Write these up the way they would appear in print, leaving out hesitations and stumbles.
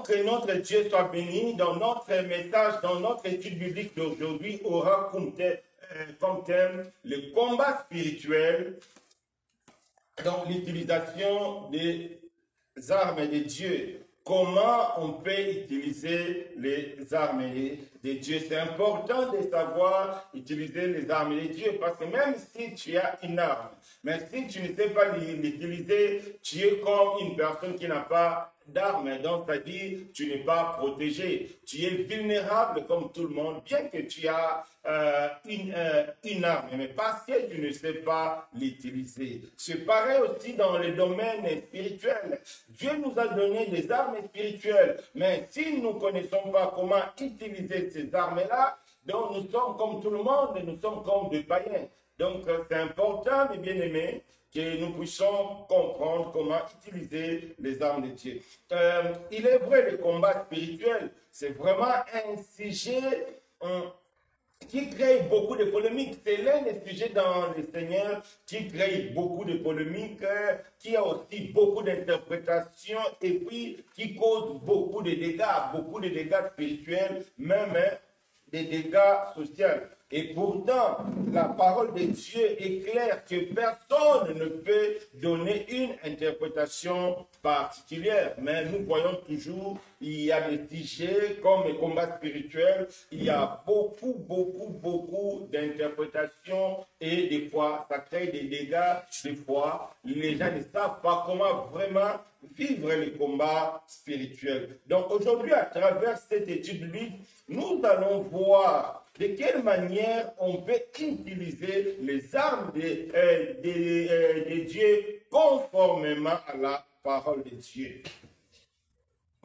que notre Dieu soit béni dans notre message, dans notre étude biblique d'aujourd'hui, aura comme thème le combat spirituel, donc l'utilisation des armes de Dieu. Comment on peut utiliser les armes de Dieu? C'est important de savoir utiliser les armes de Dieu parce que même si tu as une arme, mais si tu ne sais pas l'utiliser, tu es comme une personne qui n'a pas d'armes. Donc, c'est-à-dire, tu n'es pas protégé. Tu es vulnérable comme tout le monde, bien que tu as une arme, mais parce que tu ne sais pas l'utiliser. C'est pareil aussi dans le domaine spirituel. Dieu nous a donné des armes spirituelles, mais si nous ne connaissons pas comment utiliser ces armes-là, donc nous sommes comme tout le monde, nous sommes comme des païens. Donc, c'est important, mes bien-aimés, que nous puissions comprendre comment utiliser les armes de Dieu. Il est vrai, le combat spirituel, c'est vraiment un sujet qui crée beaucoup de polémiques. C'est l'un des sujets dans le Seigneur qui crée beaucoup de polémiques, qui a aussi beaucoup d'interprétations et puis qui cause beaucoup de dégâts spirituels, même des dégâts sociaux. Et pourtant, la parole de Dieu est claire que personne ne peut donner une interprétation particulière. Mais nous voyons toujours, il y a des sujets comme les combats spirituels, il y a beaucoup d'interprétations et des fois, ça crée des dégâts. Des fois, les gens ne savent pas comment vraiment vivre les combats spirituels. Donc aujourd'hui, à travers cette étude biblique, nous allons voir de quelle manière on peut utiliser les armes de Dieu conformément à la parole de Dieu.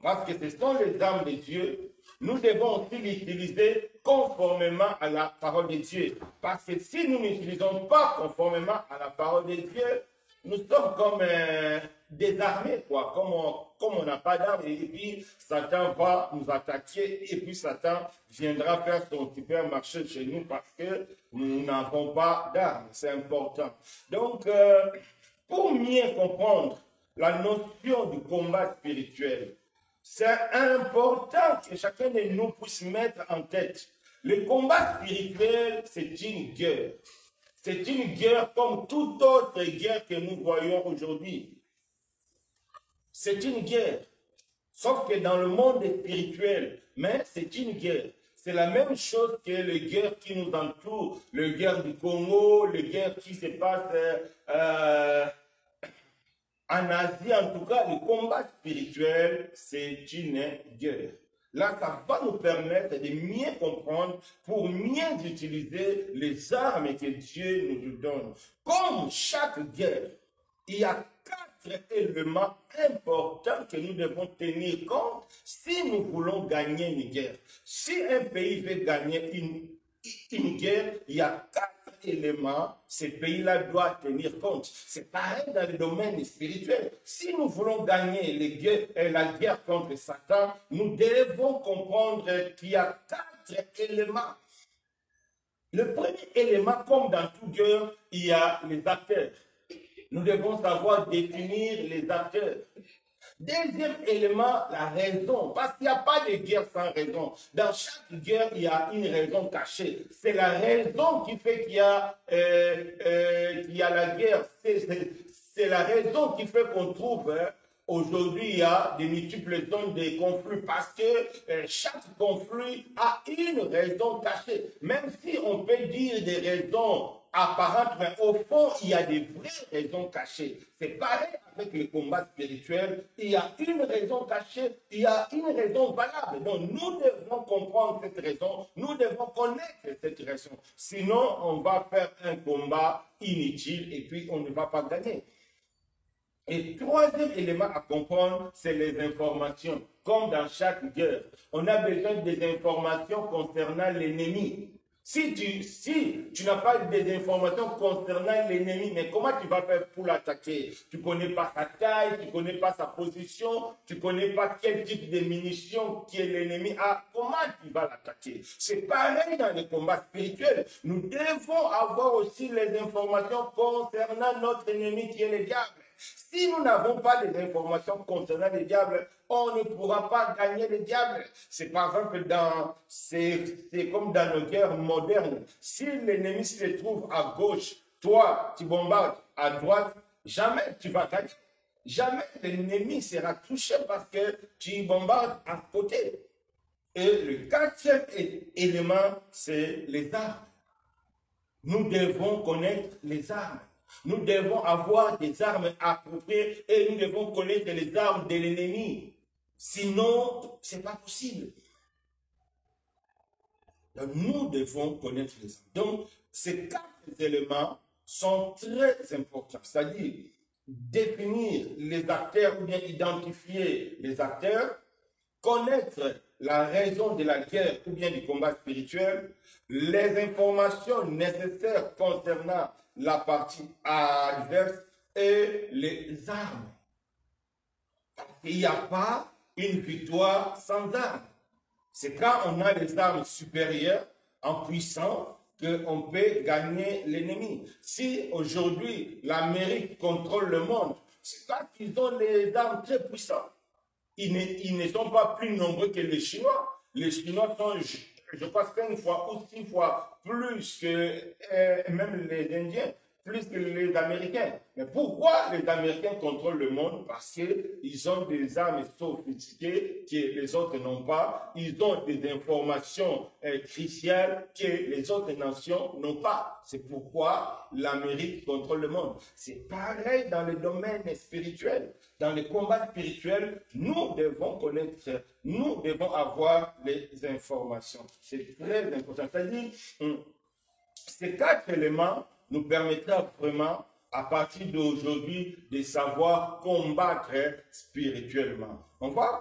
Parce que ce sont les armes de Dieu, nous devons aussi les utiliser conformément à la parole de Dieu. Parce que si nous n'utilisons pas conformément à la parole de Dieu, nous sommes comme désarmés, quoi. Comme on n'a pas d'armes, et puis Satan va nous attaquer, et puis Satan viendra faire son supermarché chez nous parce que nous n'avons pas d'armes. C'est important. Donc, pour mieux comprendre la notion du combat spirituel, c'est important que chacun de nous puisse mettre en tête. Le combat spirituel, c'est une guerre. C'est une guerre comme toute autre guerre que nous voyons aujourd'hui. C'est une guerre. Sauf que dans le monde spirituel, mais c'est une guerre. C'est la même chose que les guerres qui nous entourent, les guerres du Congo, les guerres qui se passent en Asie. En tout cas, le combat spirituel, c'est une guerre. Là, ça va nous permettre de mieux comprendre pour mieux utiliser les armes que Dieu nous donne. Comme chaque guerre, il y a 4 éléments importants que nous devons tenir compte si nous voulons gagner une guerre. Si un pays veut gagner une guerre, il y a 4 éléments, ce pays-là doit tenir compte. C'est pareil dans le domaine spirituel. Si nous voulons gagner la guerre contre Satan, nous devons comprendre qu'il y a 4 éléments. Le premier élément, comme dans toute guerre, il y a les acteurs. Nous devons savoir définir les acteurs. Deuxième élément, la raison. Parce qu'il n'y a pas de guerre sans raison. Dans chaque guerre, il y a une raison cachée. C'est la raison qui fait qu'il y a la guerre. C'est la raison qui fait qu'on trouve aujourd'hui, il y a des multiples zones de conflits parce que chaque conflit a une raison cachée. Même si on peut dire des raisons apparentes, mais au fond, il y a des vraies raisons cachées. C'est pareil avec le combat spirituel. Il y a une raison cachée, il y a une raison valable. Donc, nous devons comprendre cette raison, nous devons connaître cette raison. Sinon, on va faire un combat inutile et puis on ne va pas gagner. Et troisième élément à comprendre, c'est les informations. Comme dans chaque guerre, on a besoin des informations concernant l'ennemi. Si tu n'as pas des informations concernant l'ennemi, mais comment tu vas faire pour l'attaquer? Tu ne connais pas sa taille, tu ne connais pas sa position, tu ne connais pas quel type de munitions que l'ennemi a. Comment tu vas l'attaquer? C'est pareil dans les combats spirituels. Nous devons avoir aussi les informations concernant notre ennemi qui est le diable. Si nous n'avons pas les informations concernant les diables, on ne pourra pas gagner les diables. C'est par exemple c'est comme dans nos guerres modernes. Si l'ennemi se trouve à gauche, toi, tu bombardes à droite, jamais tu vas gagner. Jamais l'ennemi sera touché parce que tu bombardes à côté. Et le quatrième élément, c'est les armes. Nous devons connaître les armes. Nous devons avoir des armes appropriées et nous devons connaître les armes de l'ennemi. Sinon, ce n'est pas possible. Donc, nous devons connaître les armes. Donc, ces quatre éléments sont très importants. C'est-à-dire, définir les acteurs ou bien identifier les acteurs, connaître la raison de la guerre ou bien du combat spirituel, les informations nécessaires concernant la partie adverse et les armes. Il n'y a pas une victoire sans armes. C'est quand on a des armes supérieures en puissance qu'on peut gagner l'ennemi. Si aujourd'hui l'Amérique contrôle le monde, c'est parce qu'ils ont des armes très puissantes. Ils ne sont pas plus nombreux que les Chinois. Les Chinois sont, je crois, 5 fois ou 6 fois plus que même les Indiens, plus que les Américains. Mais pourquoi les Américains contrôlent le monde? Parce qu'ils ont des armes sophistiquées que les autres n'ont pas. Ils ont des informations cruciales que les autres nations n'ont pas. C'est pourquoi l'Amérique contrôle le monde. C'est pareil dans le domaine spirituel. Dans le combat spirituel, nous devons connaître, nous devons avoir les informations. C'est très important. C'est-à-dire, ces quatre éléments nous permettra vraiment, à partir d'aujourd'hui, de savoir combattre spirituellement. On va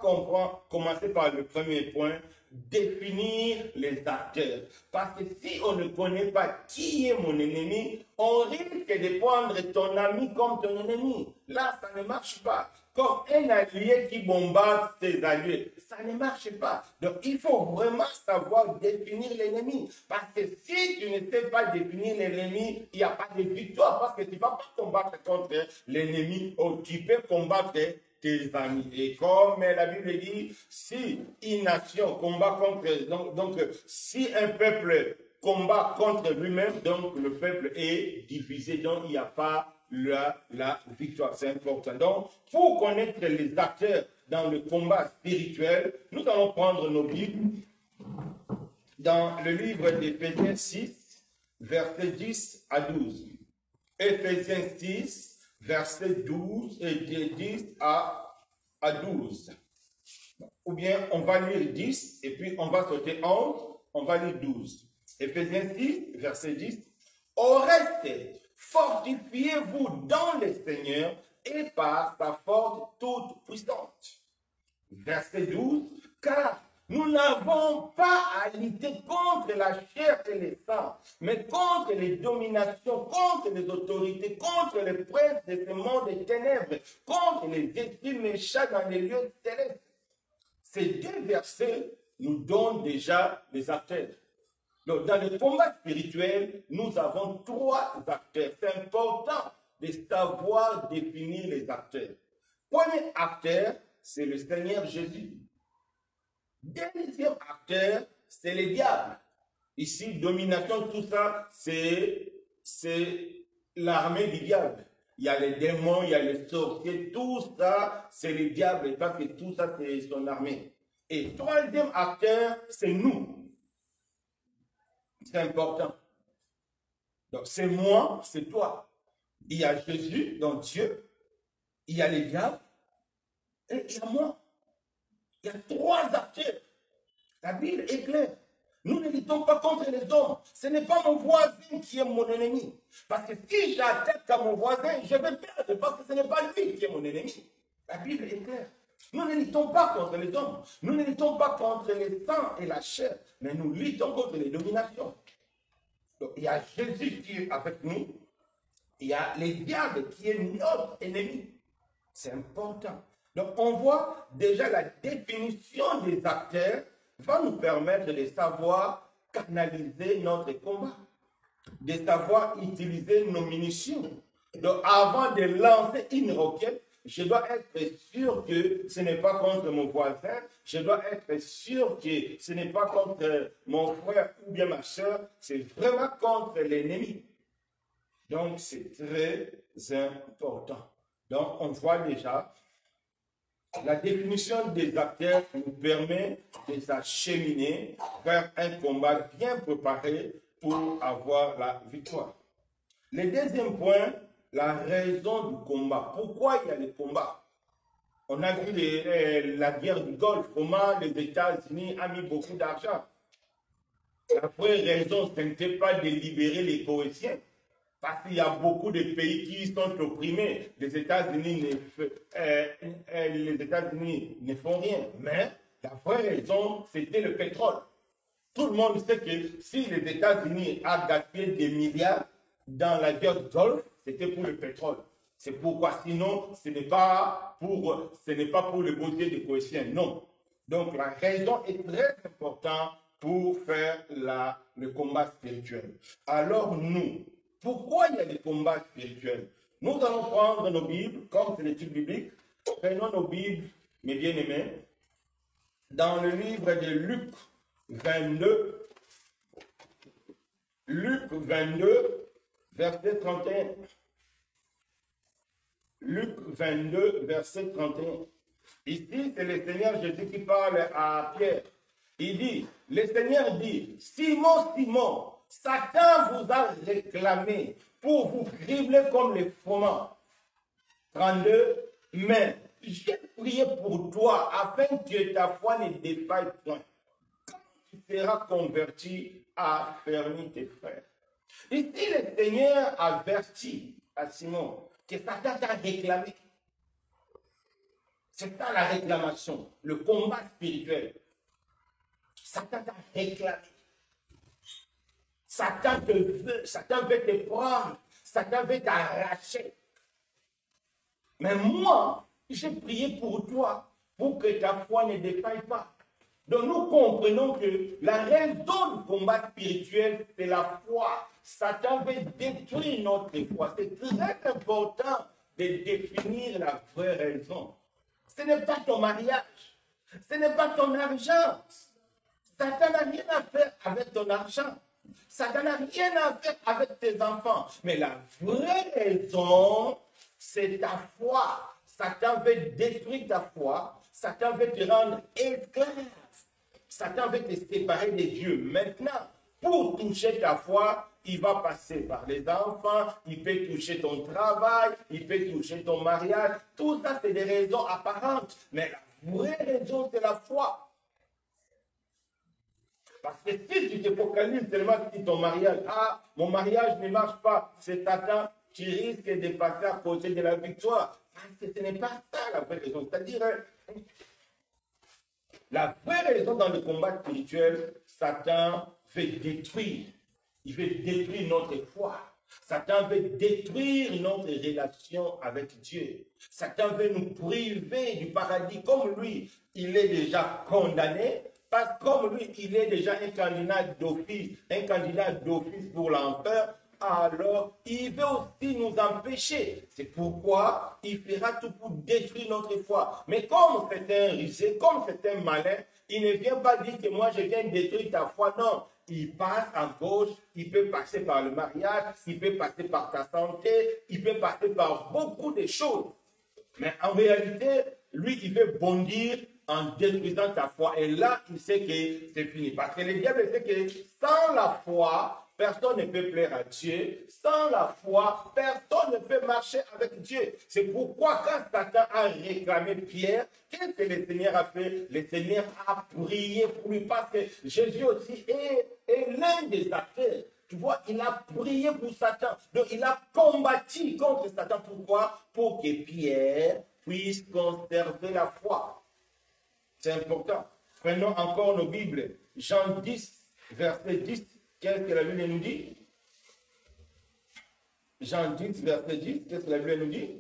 commencer par le premier point, définir les acteurs. Parce que si on ne connaît pas qui est mon ennemi, on risque de prendre ton ami comme ton ennemi. Là, ça ne marche pas. Comme un allié qui bombarde ses alliés, ça ne marche pas. Donc, il faut vraiment savoir définir l'ennemi. Parce que si tu ne sais pas définir l'ennemi, il n'y a pas de victoire. Parce que tu ne vas pas combattre contre l'ennemi, ou tu peux combattre tes amis. Et comme la Bible dit, si une nation combat contre... Donc si un peuple combat contre lui-même, donc le peuple est divisé. Donc, il n'y a pas la victoire. C'est important. Donc, pour connaître les acteurs dans le combat spirituel, nous allons prendre nos Bibles dans le livre d'Éphésiens 6, versets 10 à 12. Éphésiens 6, versets 12 et de 10 à 12. Ou bien on va lire 10 et puis on va sauter 11, on va lire 12. Éphésiens 6, verset 10. Au reste, fortifiez-vous dans le Seigneur et par sa force toute puissante. Verset 12. Car nous n'avons pas à lutter contre la chair et le sang, mais contre les dominations, contre les autorités, contre les princes de ce monde des ténèbres, contre les esprits méchants dans les lieux célestes. Ces deux versets nous donnent déjà les acteurs. Donc, dans le combat spirituel, nous avons trois acteurs. C'est important de savoir définir les acteurs. Premier acteur, c'est le Seigneur Jésus. Deuxième acteur, c'est le diable. Ici, domination, tout ça, c'est l'armée du diable. Il y a les démons, il y a les sorciers, tout ça, c'est le diable, parce que tout ça, c'est son armée. Et troisième acteur, c'est nous. C'est important. Donc, c'est moi, c'est toi. Il y a Jésus, donc Dieu. Il y a les diables. Et il y a moi. Il y a trois acteurs. La Bible est claire. Nous ne luttons pas contre les hommes. Ce n'est pas mon voisin qui est mon ennemi. Parce que si j'attaque à mon voisin, je vais perdre parce que ce n'est pas lui qui est mon ennemi. La Bible est claire. Nous ne luttons pas contre les hommes. Nous ne luttons pas contre les sangs et la chair. Mais nous luttons contre les dominations. Donc, il y a Jésus qui est avec nous. Il y a les diables qui est notre ennemi. C'est important. Donc, on voit déjà la définition des acteurs va nous permettre de savoir canaliser notre combat, de savoir utiliser nos munitions. Donc, avant de lancer une roquette, je dois être sûr que ce n'est pas contre mon voisin, je dois être sûr que ce n'est pas contre mon frère ou bien ma soeur, c'est vraiment contre l'ennemi. Donc, c'est très important. Donc, on voit déjà, la définition des acteurs nous permet de s'acheminer vers un combat bien préparé pour avoir la victoire. Le deuxième point, la raison du combat. Pourquoi il y a le combat? On a vu la guerre du Golfe, comment les États-Unis ont mis beaucoup d'argent. La vraie raison, ce n'était pas de libérer les Koweïtiens, parce qu'il y a beaucoup de pays qui sont opprimés. Les États-Unis ne font rien. Mais la vraie raison, c'était le pétrole. Tout le monde sait que si les États-Unis ont gaspillé des milliards dans la guerre du Golfe, c'était pour le pétrole. C'est pourquoi sinon, ce n'est pas pour le beauté des Koweïtiens. Non. Donc la raison est très importante pour faire le combat spirituel. Alors nous, pourquoi il y a des combats spirituels? Nous allons prendre nos Bibles, comme c'est l'étude biblique. Prenons nos Bibles, mes bien-aimés, dans le livre de Luc 22. Luc 22, verset 31. Luc 22, verset 31. Ici, c'est le Seigneur Jésus qui parle à Pierre. Il dit, le Seigneur dit, Simon, Simon, Satan vous a réclamé pour vous cribler comme les froment. 32. Mais j'ai prié pour toi afin que ta foi ne défaille point. Quand tu seras converti, affermis tes frères. Ici, le Seigneur avertit à Simon que Satan t'a réclamé. C'est ça la réclamation, le combat spirituel. Satan t'a réclamé. Satan veut te prendre, Satan veut t'arracher. Mais moi, j'ai prié pour toi, pour que ta foi ne défaille pas. Donc nous comprenons que la raison du combat spirituel, c'est la foi. Satan veut détruire notre foi. C'est très important de définir la vraie raison. Ce n'est pas ton mariage, ce n'est pas ton argent. Satan n'a rien à faire avec ton argent. Satan n'a rien à faire avec tes enfants. Mais la vraie raison, c'est ta foi. Satan veut détruire ta foi. Satan veut te rendre esclave. Satan veut te séparer de Dieu. Maintenant, pour toucher ta foi, il va passer par les enfants, il peut toucher ton travail, il peut toucher ton mariage. Tout ça, c'est des raisons apparentes. Mais la vraie raison, c'est la foi. Parce que si tu te focalises seulement sur ton mariage, mon mariage ne marche pas, c'est Satan, tu risques de passer à côté de la victoire. Parce que ce n'est pas ça la vraie raison. C'est-à-dire, la vraie raison dans le combat spirituel, Satan veut détruire. Il veut détruire notre foi. Satan veut détruire notre relation avec Dieu. Satan veut nous priver du paradis. Comme lui, il est déjà condamné. Parce que comme lui, il est déjà un candidat d'office pour l'enfer, alors il veut aussi nous empêcher. C'est pourquoi il fera tout pour détruire notre foi. Mais comme c'est un rusé, comme c'est un malin, il ne vient pas dire que moi je viens détruire ta foi. Non, il passe à gauche, il peut passer par le mariage, il peut passer par ta santé, il peut passer par beaucoup de choses. Mais en réalité, lui, il veut bondir en détruisant ta foi. Et là, il sait que c'est fini. Parce que le diable sait que sans la foi, personne ne peut plaire à Dieu. Sans la foi, personne ne peut marcher avec Dieu. C'est pourquoi quand Satan a réclamé Pierre, qu'est-ce que le Seigneur a fait? Le Seigneur a prié pour lui. Parce que Jésus aussi est l'un des acteurs. Tu vois, il a prié pour Satan. Donc, il a combattu contre Satan. Pourquoi? Pour que Pierre puisse conserver la foi. C'est important. Prenons encore nos Bibles. Jean 10, verset 10. Qu'est-ce que la Bible nous dit? Jean 10, verset 10. Qu'est-ce que la Bible nous dit?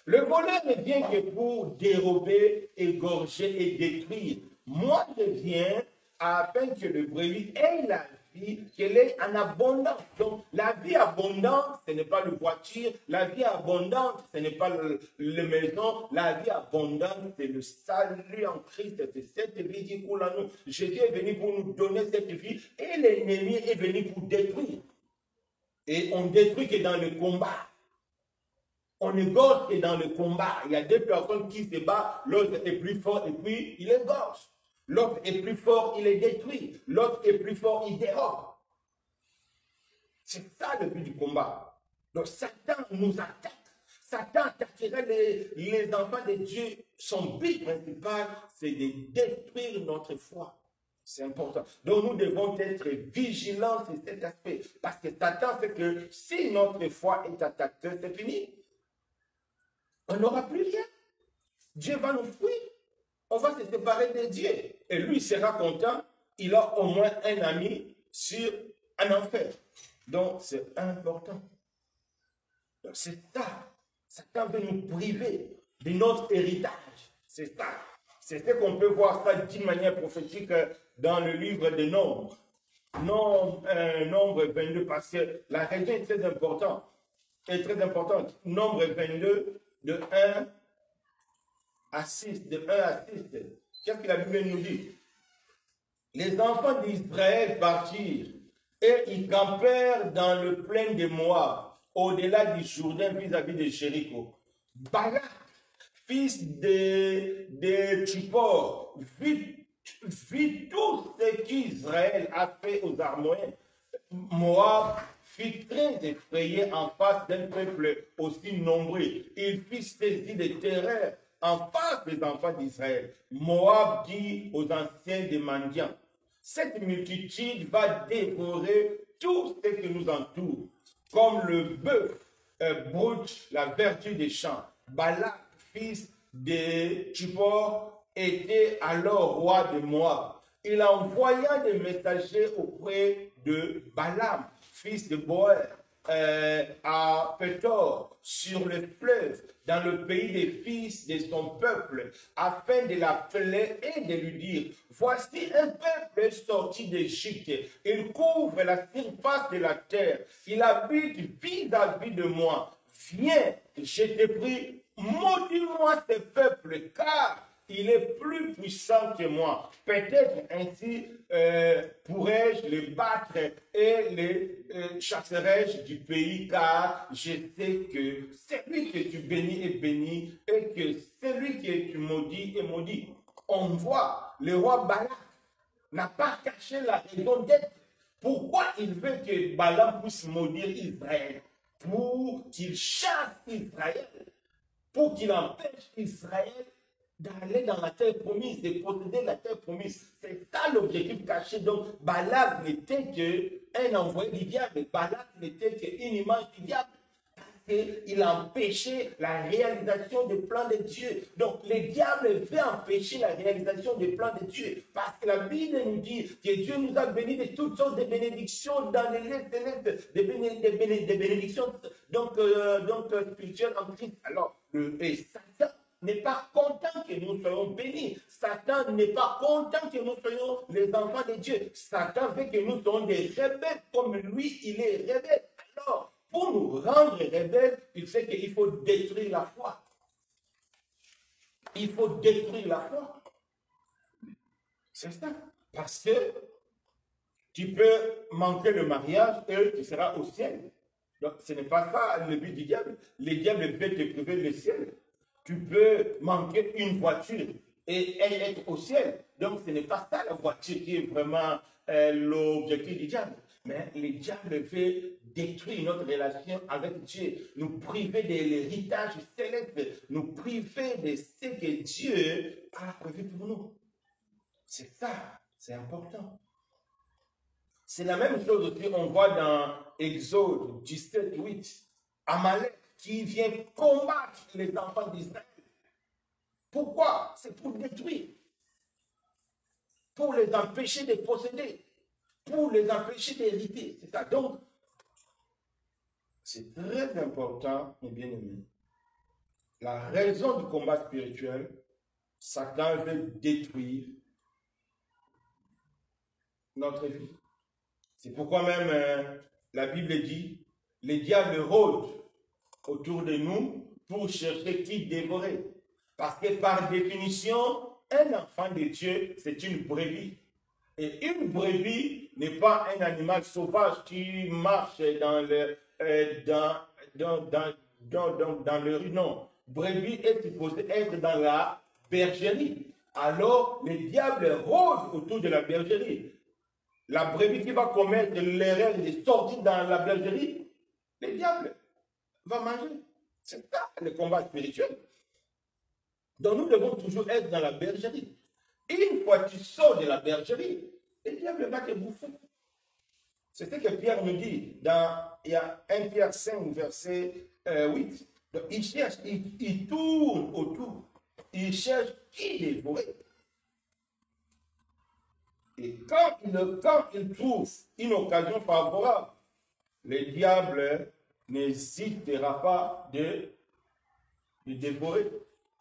Le voleur ne vient que pour dérober, égorger et détruire. Moi, je viens afin que le brebis ait la vie, qu'elle est en abondance. Donc, la vie abondante, ce n'est pas le voiture. La vie abondante, ce n'est pas le maison. La vie abondante, c'est le salut en Christ. C'est cette vie qui coule en nous. Jésus est venu pour nous donner cette vie et l'ennemi est venu pour détruire. Et on détruit que dans le combat. On égorge que dans le combat. Il y a deux personnes qui se battent, l'autre est plus fort et puis il égorge. L'autre est plus fort, il est détruit. L'autre est plus fort, il dérobe. C'est ça le but du combat. Donc Satan nous attaque. Satan attaquera les enfants de Dieu. Son but principal, c'est de détruire notre foi. C'est important. Donc nous devons être vigilants sur cet aspect. Parce que Satan sait que si notre foi est attaquée, c'est fini. On n'aura plus rien. Dieu va nous fuir. On va se séparer de Dieu. Et lui sera content. Il a au moins un ami sur un enfer. Donc c'est important. C'est ça. Satan veut nous priver de notre héritage. C'est ça. C'est ce qu'on peut voir ça d'une manière prophétique dans le livre de Nombres. Nombre 22, parce que la raison est très importante. Nombre 22, de 1 à 6. Qu'est-ce que la Bible nous dit? Les enfants d'Israël partirent et ils campèrent dans le plain de Moab, au-delà du Jourdain vis-à-vis de Jéricho. Balak, fils de Tzippor, vit tout ce qu'Israël a fait aux Amoréens. Moab fut très effrayé en face d'un peuple aussi nombreux. Il fut saisi de terreur en face des enfants d'Israël. Moab dit aux anciens des mendiants, cette multitude va dévorer tout ce qui nous entoure, comme le bœuf broute la verdure des champs. Balak, fils de Tzippor, était alors roi de Moab. Il envoya des messagers auprès de Balaam, fils de Boer, à Pétor, sur le fleuve, dans le pays des fils de son peuple, afin de l'appeler et de lui dire, voici un peuple sorti d'Égypte, il couvre la surface de la terre, il habite vis-à-vis de moi, viens, je te prie, maudis-moi ce peuple, car il est plus puissant que moi. Peut-être ainsi pourrais-je les battre et les chasserai-je du pays, car je sais que celui que tu bénis est béni et que celui que tu maudis est maudit. On voit, le roi Balak n'a pas caché la raison d'être. Pourquoi il veut que Balaam puisse maudire Israël? Pour qu'il chasse Israël, pour qu'il empêche Israël d'aller dans la terre promise, de posséder la terre promise. C'est ça l'objectif caché. Donc, Balak n'était qu'un envoyé du diable. Balak n'était qu'une image du diable. Parce qu'il empêchait la réalisation des plans de Dieu. Donc, le diable veut empêcher la réalisation des plans de Dieu. Parce que la Bible nous dit que Dieu nous a bénis de toutes sortes de bénédictions dans les lieux célestes, des bénédictions spirituelles en Christ. Alors, Satan n'est pas content que nous soyons bénis. Satan n'est pas content que nous soyons les enfants de Dieu. Satan veut que nous soyons des rebelles comme lui, il est rebelle. Alors, pour nous rendre rebelles, il sait qu'il faut détruire la foi. Il faut détruire la foi. C'est ça. Parce que tu peux manquer le mariage et tu seras au ciel. Donc, ce n'est pas ça le but du diable. Le diable veut te priver le ciel. Tu peux manquer une voiture et elle être au ciel. Donc, ce n'est pas ça la voiture qui est vraiment l'objectif du diable. Mais le diable veut détruire notre relation avec Dieu, nous priver de l'héritage céleste, nous priver de ce que Dieu a prévu pour nous. C'est ça, c'est important. C'est la même chose aussi on voit dans Exode 17, 8. Amalek qui vient combattre les enfants d'Israël. Pourquoi? C'est pour détruire. Pour les empêcher de posséder. Pour les empêcher d'hériter. C'est ça. Donc, c'est très important, mes bien-aimés. La raison du combat spirituel, Satan veut détruire notre vie. C'est pourquoi même la Bible dit, les diables rôdent autour de nous pour chercher qui dévorer. Parce que par définition, un enfant de Dieu, c'est une brebis. Et une brebis n'est pas un animal sauvage qui marche dans le rue. Non. Brebis est supposé être dans la bergerie. Alors, les diables rôdent autour de la bergerie. La brebis qui va commettre l'erreur de sortir dans la bergerie, le diable va manger. C'est ça le combat spirituel. Donc nous devons toujours être dans la bergerie. Une fois que tu sors de la bergerie, le diable va te bouffer. C'est ce que Pierre nous dit il y a 1 Pierre 5, verset 8. Donc, il cherche, il tourne autour. Il cherche qui dévorer. Et quand il trouve une occasion favorable, le diable n'hésitera pas de dévorer.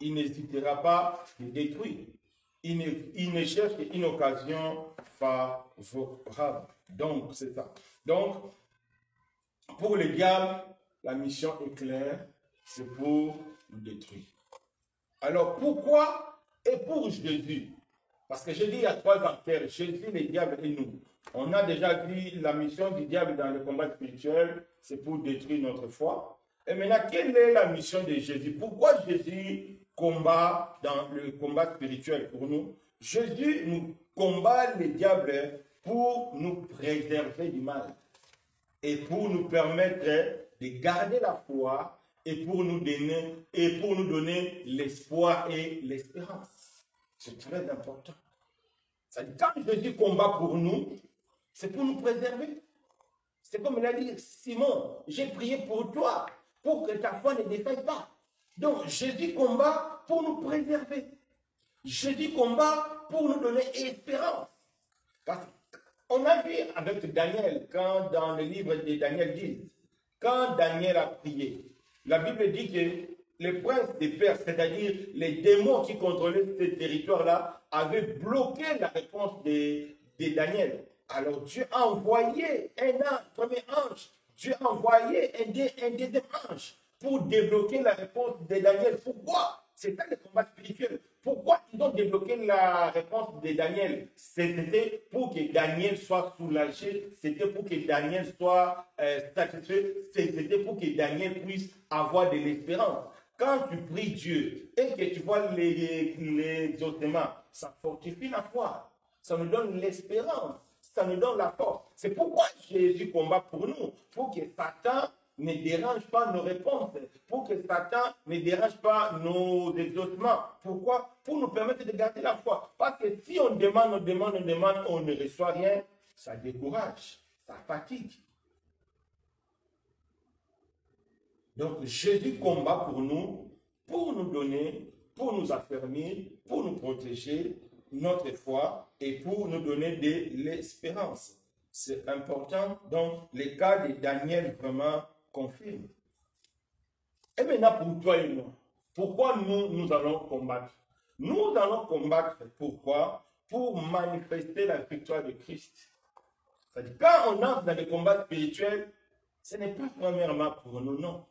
Il n'hésitera pas de détruire. Il ne cherche qu'une occasion favorable. Donc, c'est ça. Donc, pour le diable, la mission est claire, c'est pour nous détruire. Alors, pourquoi et pour Jésus? Parce que Jésus, il y a 3 acteurs, Jésus, le diable et nous. On a déjà vu la mission du diable dans le combat spirituel, c'est pour détruire notre foi. Et maintenant, quelle est la mission de Jésus? Pourquoi Jésus combat dans le combat spirituel pour nous? Jésus nous combat le diable pour nous préserver du mal et pour nous permettre de garder la foi et pour nous donner l'espoir et l'espérance. C'est très important. Quand Jésus combat pour nous, c'est pour nous préserver. C'est comme il a dit, Simon, j'ai prié pour toi, pour que ta foi ne défaille pas. Donc Jésus combat pour nous préserver. Jésus combat pour nous donner espérance. Parce qu'on a vu avec Daniel, quand dans le livre de Daniel 10, quand Daniel a prié, la Bible dit que les princes des Perses, c'est-à-dire les démons qui contrôlaient ce territoire-là, avaient bloqué la réponse de Daniel. Alors Dieu a envoyé un premier ange, Dieu a envoyé un deuxième ange pour débloquer la réponse de Daniel. Pourquoi? C'est ça le combat spirituel. Pourquoi ils ont débloqué la réponse de Daniel? C'était pour que Daniel soit soulagé, c'était pour que Daniel soit satisfait, c'était pour que Daniel puisse avoir de l'espérance. Quand tu pries Dieu et que tu vois les ossements, ça fortifie la foi, ça nous donne l'espérance, ça nous donne la force. C'est pourquoi Jésus combat pour nous, pour que Satan ne dérange pas nos réponses, pour que Satan ne dérange pas nos exaucements. Pourquoi? Pour nous permettre de garder la foi. Parce que si on demande, on ne reçoit rien, ça décourage, ça fatigue. Donc Jésus combat pour nous donner, pour nous affermir, pour nous protéger notre foi et pour nous donner de l'espérance. C'est important. Donc le cas de Daniel vraiment confirme. Et maintenant pour toi et moi, pourquoi nous allons combattre? Nous allons combattre, pourquoi? Pour manifester la victoire de Christ. C'est-à-dire, quand on entre dans le combat spirituel, ce n'est pas premièrement pour nous, non.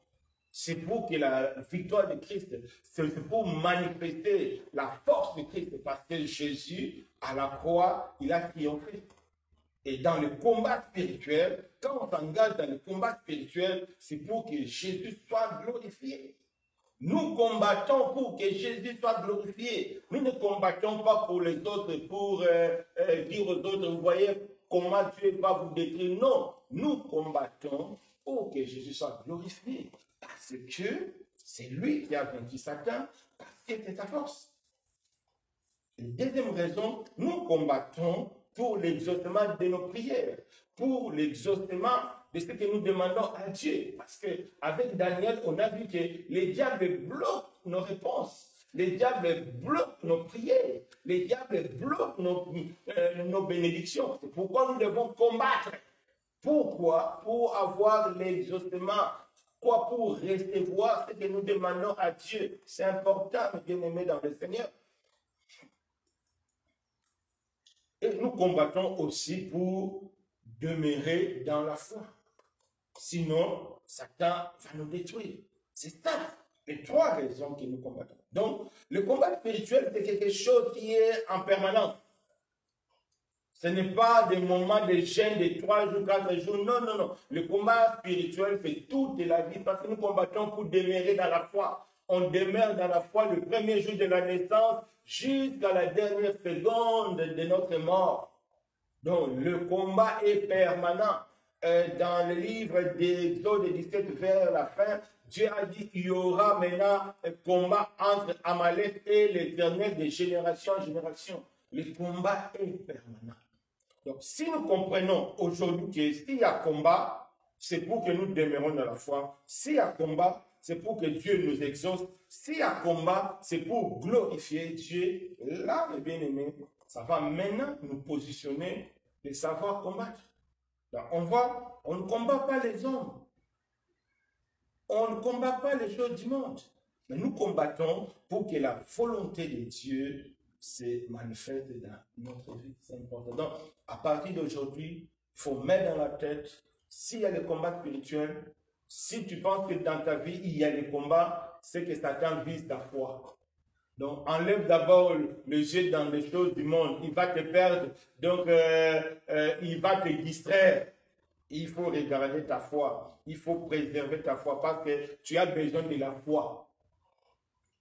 C'est pour que la victoire de Christ, c'est pour manifester la force de Christ, parce que Jésus, à la croix, il a triomphé. Et dans le combat spirituel, quand on s'engage dans le combat spirituel, c'est pour que Jésus soit glorifié. Nous combattons pour que Jésus soit glorifié. Nous ne combattons pas pour les autres, pour dire aux autres, vous voyez comment Dieu va vous détruire. Non, nous combattons pour que Jésus soit glorifié. Parce que c'est lui qui a vaincu Satan, parce que c'est sa force. Une deuxième raison, nous combattons pour l'exaucement de nos prières, pour l'exaucement de ce que nous demandons à Dieu. Parce qu'avec Daniel, on a vu que les diables bloquent nos réponses, les diables bloquent nos prières, les diables bloquent nos bénédictions. C'est pourquoi nous devons combattre. Pourquoi? Pour avoir l'exaucement. Quoi? Pour recevoir ce que nous demandons à Dieu. C'est important, bien aimés dans le Seigneur. Et nous combattons aussi pour demeurer dans la foi. Sinon, Satan va nous détruire. C'est ça les trois raisons que nous combattons. Donc, le combat spirituel, c'est quelque chose qui est en permanence. Ce n'est pas des moments de jeûne de 3 jours, 4 jours. Non, non, non. Le combat spirituel, c'est toute la vie parce que nous combattons pour demeurer dans la foi. On demeure dans la foi le premier jour de la naissance jusqu'à la dernière seconde de notre mort. Donc, le combat est permanent. Dans le livre d'Exode 17 vers la fin, Dieu a dit qu'il y aura maintenant un combat entre Amalek et l'Éternel de génération en génération. Le combat est permanent. Donc, si nous comprenons aujourd'hui que s'il y a combat, c'est pour que nous demeurions dans la foi. S'il y a combat, c'est pour que Dieu nous exauce. S'il y a combat, c'est pour glorifier Dieu. Là, mes bien-aimés, ça va maintenant nous positionner de savoir combattre. Donc, on voit, on ne combat pas les hommes. On ne combat pas les choses du monde. Mais nous combattons pour que la volonté de Dieu se manifeste dans notre vie. C'est important. Donc, à partir d'aujourd'hui, il faut mettre dans la tête, s'il y a le combat spirituel, si tu penses que dans ta vie, il y a des combats, c'est que Satan vise ta foi. Donc, enlève d'abord le jeu dans les choses du monde. Il va te perdre. Donc, il va te distraire. Il faut regarder ta foi. Il faut préserver ta foi parce que tu as besoin de la foi.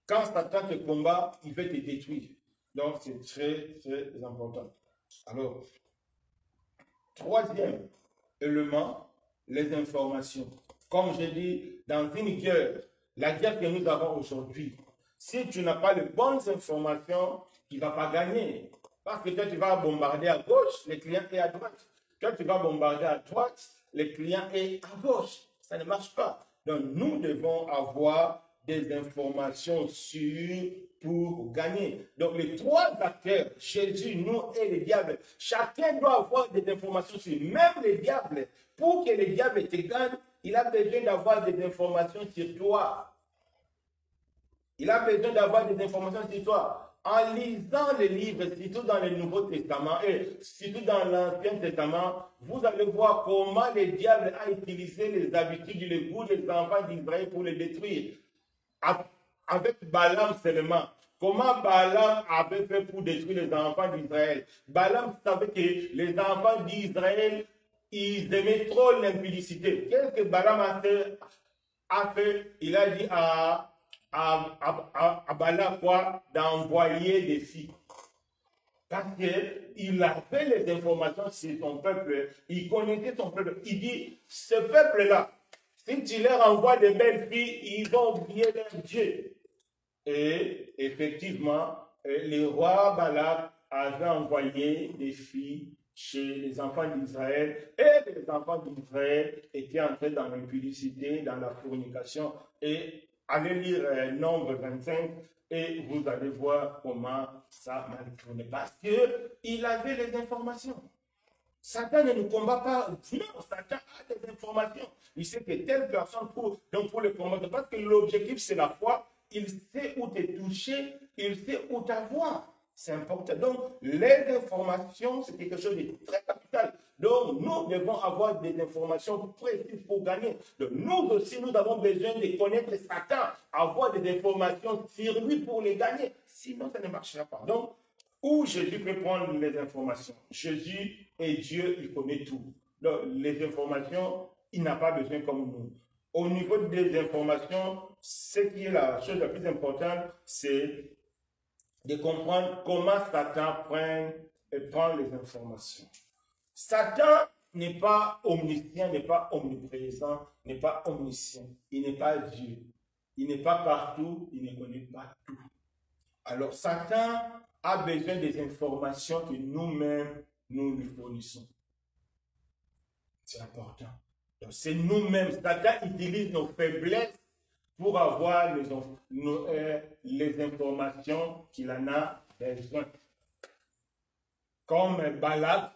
Quand Satan te combat, il veut te détruire. Donc, c'est très, très important. Alors, troisième élément, les informations. Comme je dis, dans une guerre, la guerre que nous avons aujourd'hui, si tu n'as pas les bonnes informations, tu ne vas pas gagner. Parce que toi, tu vas bombarder à gauche, le client est à droite. Toi, tu vas bombarder à droite, le client est à gauche. Ça ne marche pas. Donc, nous devons avoir des informations sûres pour gagner. Donc, les trois acteurs, Jésus, nous et le diable, chacun doit avoir des informations sûres. Même le diable, pour que le diable te gagne, il a besoin d'avoir des informations sur toi. Il a besoin d'avoir des informations sur toi. En lisant les livres, surtout dans le Nouveau Testament et surtout dans l'Ancien Testament, vous allez voir comment le diable a utilisé les habitudes et les goûts des enfants d'Israël pour les détruire. Avec Balaam seulement. Comment Balaam avait fait pour détruire les enfants d'Israël? Balaam savait que les enfants d'Israël, ils aimaient trop l'impudicité. Qu'est-ce que Balaam a fait? Il a dit à Balaam quoi? D'envoyer des filles. Parce qu'il avait les informations sur son peuple. Il connaissait son peuple. Il dit, ce peuple-là, si tu leur envoies de belles filles, ils vont oublier leur Dieu. Et effectivement, le roi Balak avait envoyé des filles chez les enfants d'Israël et les enfants d'Israël étaient entrés dans l'impudicité, dans la fornication. Et allez lire Nombre 25 et vous allez voir comment ça mal tourné. Parce qu'il avait les informations. Satan ne nous combat pas. Non, Satan a des informations. Il sait que telle personne pour le combattre. Parce que l'objectif, c'est la foi. Il sait où te toucher. Il sait où t'avoir. C'est important. Donc, les informations, c'est quelque chose de très capital. Donc, nous devons avoir des informations précises pour gagner. Donc, nous aussi, nous avons besoin de connaître Satan, avoir des informations sur lui pour les gagner. Sinon, ça ne marchera pas. Donc, où Jésus peut prendre les informations? Jésus est Dieu, il connaît tout. Donc, les informations, il n'a pas besoin comme nous. Au niveau des informations, ce qui est la chose la plus importante, c'est de comprendre comment Satan prend les informations. Satan n'est pas omniscient, n'est pas omniprésent, n'est pas omniscient. Il n'est pas Dieu. Il n'est pas partout, il ne connaît pas tout. Alors, Satan a besoin des informations que nous-mêmes, nous lui fournissons. C'est important. Donc, c'est nous-mêmes. Satan utilise nos faiblesses pour avoir les informations qu'il en a besoin. Comme Balak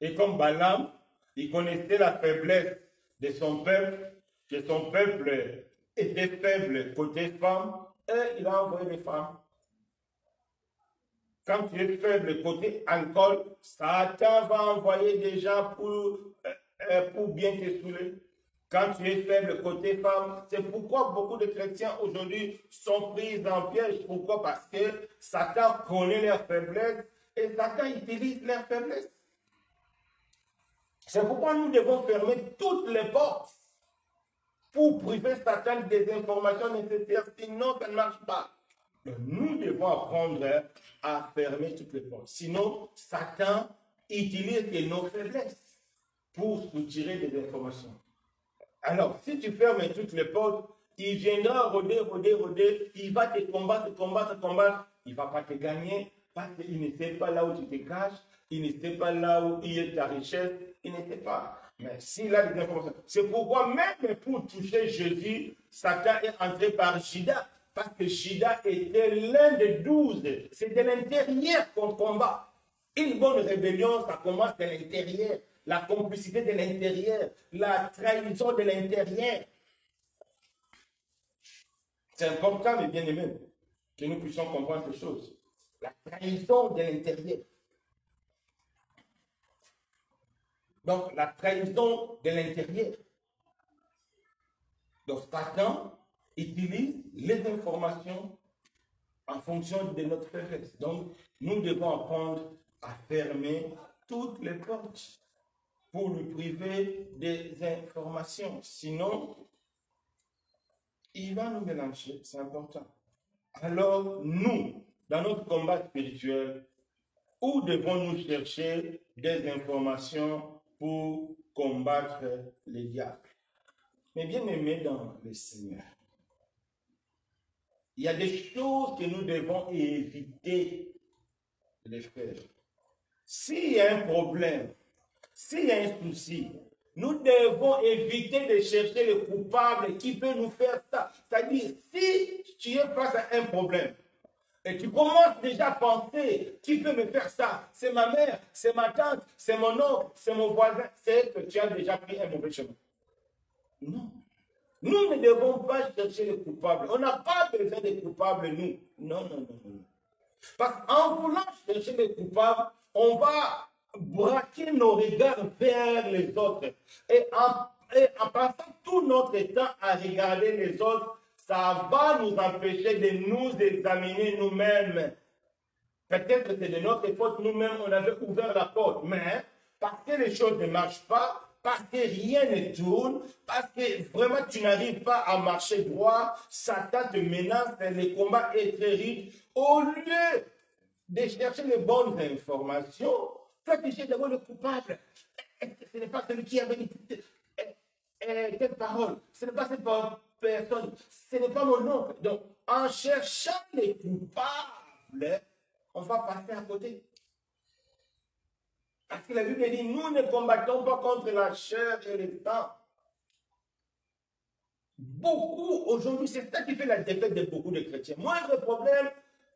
et comme Balaam, il connaissait la faiblesse de son peuple, que son peuple était faible côté femme, et il a envoyé des femmes. Quand tu es faible côté alcool, Satan va envoyer des gens pour bien te saouler. Quand tu es faible côté femme, c'est pourquoi beaucoup de chrétiens aujourd'hui sont pris en piège. Pourquoi? Parce que Satan connaît leurs faiblesses et Satan utilise leurs faiblesses. C'est pourquoi nous devons fermer toutes les portes pour priver Satan des informations nécessaires, sinon ça ne marche pas. Donc, nous devons apprendre à fermer toutes les portes. Sinon, Satan utilise nos faiblesses pour soutirer des informations. Alors, si tu fermes toutes les portes, il viendra rôder, il va te combattre. Il ne va pas te gagner parce qu'il ne sait pas là où tu te caches, il ne sait pas là où il est ta richesse, il ne sait pas. Mais s'il a des informations, c'est pourquoi même pour toucher Jésus, Satan est entré par Judas. Parce que Judas était l'un des 12. C'est de l'intérieur qu'on combat. Une bonne rébellion, ça commence de l'intérieur. La complicité de l'intérieur. La trahison de l'intérieur. C'est important, mes bien-aimés, que nous puissions comprendre ces choses. La trahison de l'intérieur. Donc, la trahison de l'intérieur. Donc, Satan utilise les informations en fonction de notre faiblesse. Donc, nous devons apprendre à fermer toutes les portes pour lui priver des informations. Sinon, il va nous mélanger. C'est important. Alors, nous, dans notre combat spirituel, où devons-nous chercher des informations pour combattre les diables? Mais bien aimés dans le Seigneur, il y a des choses que nous devons éviter de faire. S'il y a un problème, s'il y a un souci, nous devons éviter de chercher le coupable qui peut nous faire ça. C'est-à-dire, si tu es face à un problème, et tu commences déjà à penser, qui peut me faire ça? C'est ma mère, c'est ma tante, c'est mon oncle, c'est mon voisin. C'est que tu as déjà pris un mauvais chemin. Non. Nous ne devons pas chercher les coupables. On n'a pas besoin des coupables, nous. Non. Parce qu'en voulant chercher les coupables, on va braquer nos regards vers les autres. Et en passant tout notre temps à regarder les autres, ça va nous empêcher de nous examiner nous-mêmes. Peut-être que c'est de notre faute, nous-mêmes, on avait ouvert la porte. Mais parce que les choses ne marchent pas, parce que rien ne tourne, parce que vraiment tu n'arrives pas à marcher droit, Satan te menace, le combat est très riche. Au lieu de chercher les bonnes informations, toi tu cherches d'abord le coupable. Ce n'est pas celui qui avait dit telle parole, ce n'est pas cette personne, ce n'est pas mon oncle. Donc, en cherchant les coupables, on va passer à côté. Parce que la Bible dit, nous ne combattons pas contre la chair et le sang. Beaucoup, aujourd'hui, c'est ça qui fait la défaite de beaucoup de chrétiens. Moindre problème,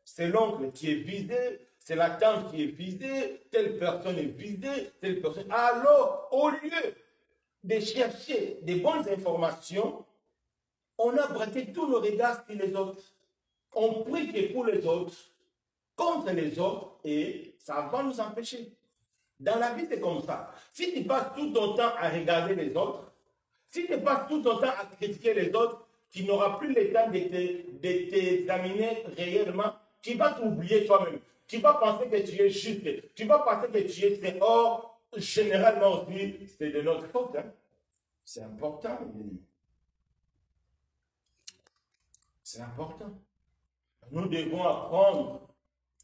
c'est l'oncle qui est visé, c'est la tante qui est visée, telle personne est visée, telle personne. Alors, au lieu de chercher des bonnes informations, on a braqué tous nos regards sur les autres. On prie que pour les autres, contre les autres, et ça va nous empêcher. Dans la vie, c'est comme ça. Si tu passes tout ton temps à regarder les autres, si tu passes tout ton temps à critiquer les autres, tu n'auras plus le temps de t'examiner réellement. Tu vas t'oublier toi-même. Tu vas penser que tu es juste. Tu vas penser que tu es... Or, généralement aussi, c'est de notre faute. Hein? C'est important. C'est important. Nous devons apprendre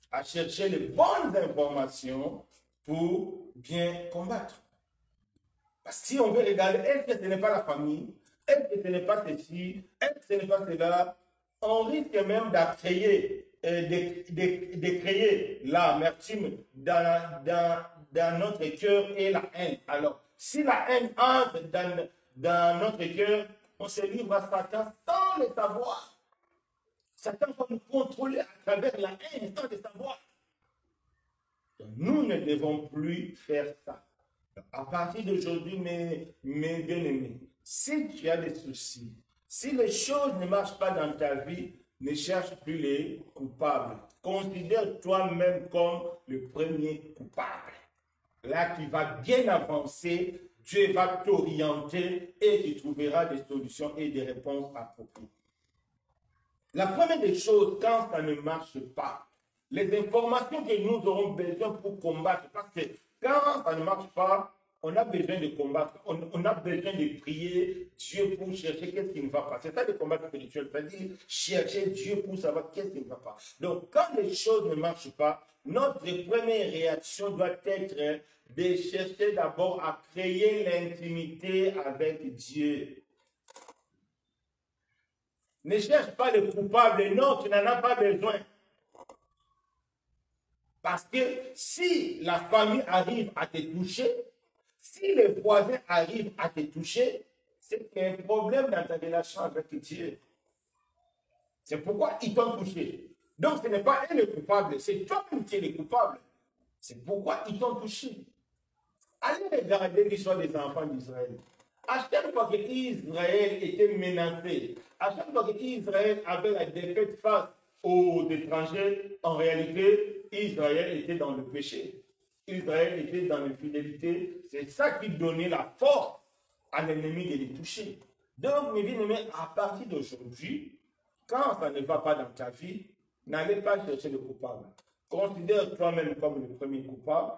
à chercher les bonnes informations pour bien combattre. Parce que si on veut regarder, est-ce que ce n'est pas la famille, est-ce que ce n'est pas ceci, est-ce que ce n'est pas cela, on risque même de créer l'amertume dans notre cœur et la haine. Alors, si la haine entre dans notre cœur, on se livre à Satan sans le savoir. Satan va nous contrôler à travers la haine sans le savoir. Donc, nous ne devons plus faire ça. À partir d'aujourd'hui, mes bien-aimés, si tu as des soucis, si les choses ne marchent pas dans ta vie, Ne cherche plus les coupables. Considère toi-même comme le premier coupable. Là, tu vas bien avancer, Dieu va t'orienter et tu trouveras des solutions et des réponses appropriées. La première des choses, quand ça ne marche pas, les informations que nous aurons besoin pour combattre, parce que quand ça ne marche pas, on a besoin de combattre, on a besoin de prier Dieu pour chercher qu'est-ce qui ne va pas. C'est ça le combat spirituel, c'est-à-dire chercher Dieu pour savoir qu'est-ce qui ne va pas. Donc, quand les choses ne marchent pas, notre première réaction doit être de chercher d'abord à créer l'intimité avec Dieu. Ne cherche pas le coupable, non, tu n'en as pas besoin. Parce que si la famille arrive à te toucher, si les voisins arrivent à te toucher, c'est qu'il y a un problème dans ta relation avec Dieu. C'est pourquoi ils t'ont touché. Donc ce n'est pas eux le coupable, c'est toi-même qui es le coupable. C'est pourquoi ils t'ont touché. Allez regarder l'histoire des enfants d'Israël. À chaque fois qu'Israël était menacé, à chaque fois qu'Israël avait la défaite face aux étrangers, en réalité, Israël était dans le péché. Israël était dans l'infidélité. C'est ça qui donnait la force à l'ennemi de les toucher. Donc, mes bien-aimés, à partir d'aujourd'hui, quand ça ne va pas dans ta vie, n'allez pas chercher le coupable. Considère toi-même comme le premier coupable.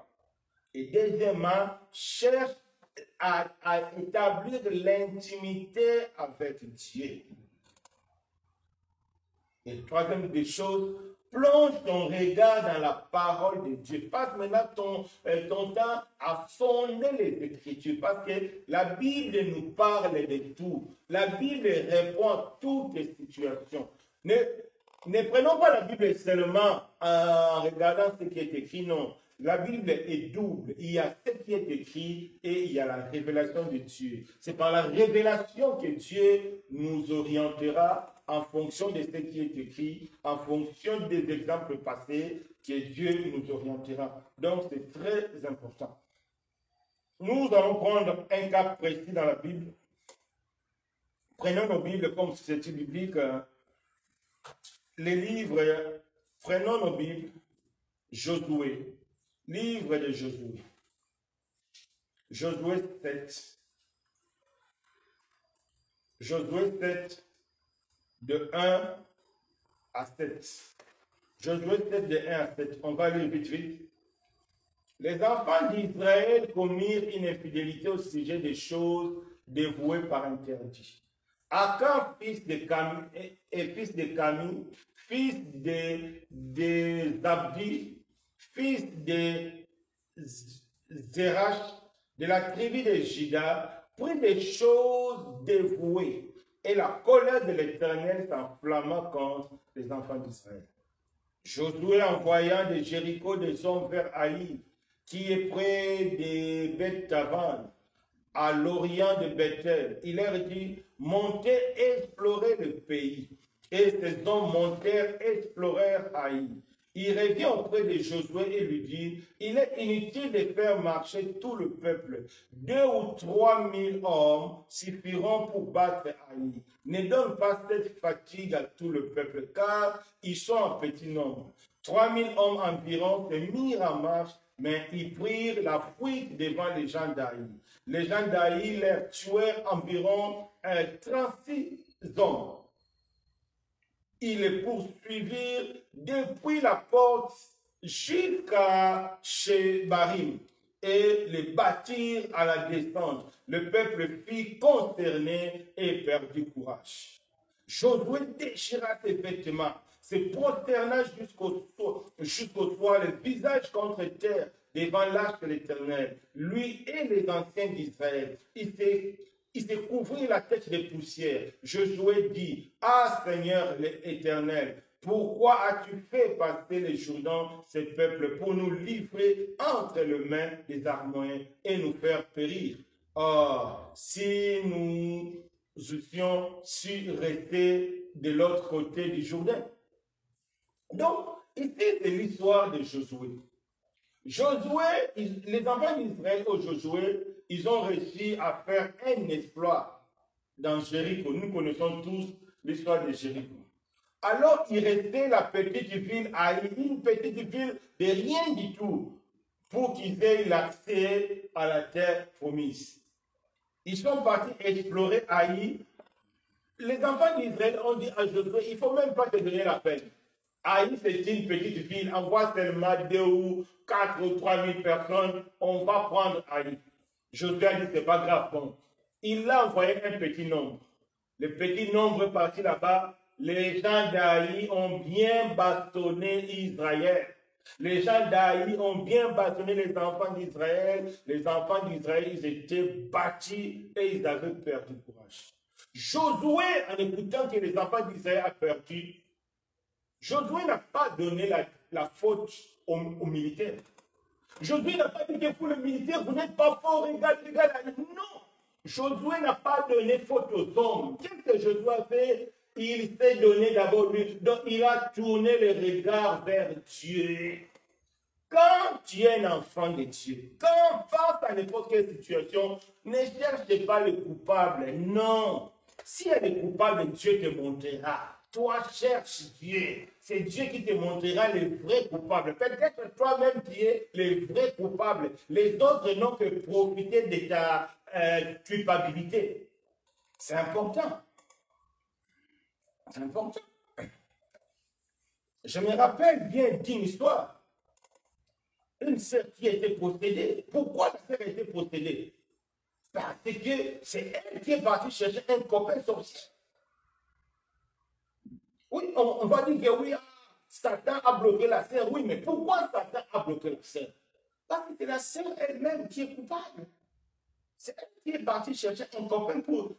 Et deuxièmement, cherche à établir l'intimité avec Dieu. Et troisième des choses, plonge ton regard dans la parole de Dieu. Passe maintenant ton temps à fonder les Écritures. Parce que la Bible nous parle de tout. La Bible répond à toutes les situations. Ne prenons pas la Bible seulement en regardant ce qui est écrit, non. La Bible est double. Il y a ce qui est écrit et il y a la révélation de Dieu. C'est par la révélation que Dieu nous orientera en fonction de ce qui est écrit, en fonction des exemples passés, que Dieu nous orientera. Donc, c'est très important. Nous allons prendre un cas précis dans la Bible. Prenons nos Bibles comme société biblique. Les livres, prenons nos Bibles. Josué. Livre de Josué. Josué 7. Josué 7, de 1 à 7. Josué 7, de 1 à 7. On va lire vite, vite. Les enfants d'Israël commirent une infidélité au sujet des choses dévouées par interdit. Akan, fils de Cami, fils de Cami, fils de Zabdi, fils de Zerach, de la tribu de Juda, prit des choses dévouées, et la colère de l'Éternel s'enflamma contre les enfants d'Israël. Josué envoya de Jéricho des hommes vers Haï, qui est près de Beth-Tavan, à l'orient de Bethel. Il leur dit, montez et explorez le pays. Et ces hommes montèrent et explorèrent Haï. Il revient auprès de Josué et lui dit, il est inutile de faire marcher tout le peuple. 2 ou 3 000 hommes suffiront pour battre Haï. Ne donne pas cette fatigue à tout le peuple, car ils sont en petit nombre. 3 000 hommes environ se mirent en marche, mais ils prirent la fuite devant les gens d'Haï. Les gens d'Haï leur tuèrent environ 36 hommes. Ils les poursuivirent depuis la porte jusqu'à chez Barim et les battirent à la descente. Le peuple fut consterné et perdit courage. Josué déchira ses vêtements, se prosterna jusqu'au toit, le visage contre terre, devant l'arche de l'Éternel, lui et les anciens d'Israël. Il se couvrit la tête de poussière. Josué dit, « Ah Seigneur l'Éternel, pourquoi as-tu fait passer les Jourdain, ce peuple, pour nous livrer entre les mains des Araméens et nous faire périr? Or, si nous eussions su rester de l'autre côté du Jourdain. » Donc, ici, c'est l'histoire de Josué. Josué, les enfants d'Israël au Josué, ils ont réussi à faire un exploit dans Jéricho. Nous connaissons tous l'histoire de Jéricho. Alors, il restait la petite ville Haï, une petite ville de rien du tout, pour qu'ils aient l'accès à la terre promise. Ils sont partis explorer Haï. Les enfants d'Israël ont dit à Josué, il ne faut même pas te donner la peine. Haï, c'est une petite ville, envoie seulement 2 ou 4 ou 3 000 personnes, on va prendre Haï. Josué a dit, c'est pas grave. Bon. Il a envoyé un petit nombre. Le petit nombre est parti là-bas. Les gens d'Haï ont bien bastonné Israël. Les gens d'Haï ont bien bastonné les enfants d'Israël. Les enfants d'Israël, ils étaient bâtis et ils avaient perdu courage. Josué, en écoutant que les enfants d'Israël ont perdu, Josué n'a pas donné la faute aux militaires. Josué n'a pas dit que pour le militaire, vous n'êtes pas fort, regarde. Non. Josué n'a pas donné faute aux hommes. Qu'est-ce que Josué a fait? Il s'est donné d'abord lui. Donc, il a tourné le regard vers Dieu. Quand tu es un enfant de Dieu, quand face à n'importe quelle situation, ne cherche pas le coupable. Non. Si elle est coupable, Dieu te montrera. Toi, cherche Dieu. C'est Dieu qui te montrera les vrais coupables. Peut-être toi-même tu es le vrai coupable. Les autres n'ont que profité de ta culpabilité. C'est important. C'est important. Je me rappelle bien d'une histoire. Une sœur qui a été possédée. Pourquoi la sœur a été possédée? Parce que c'est elle qui est partie chercher un copain sorcier. Oui, on va dire que oui, Satan a bloqué la sœur. Oui, mais pourquoi Satan a bloqué la sœur? Parce que c'est la sœur elle-même qui est coupable. C'est elle qui est partie chercher un copain pour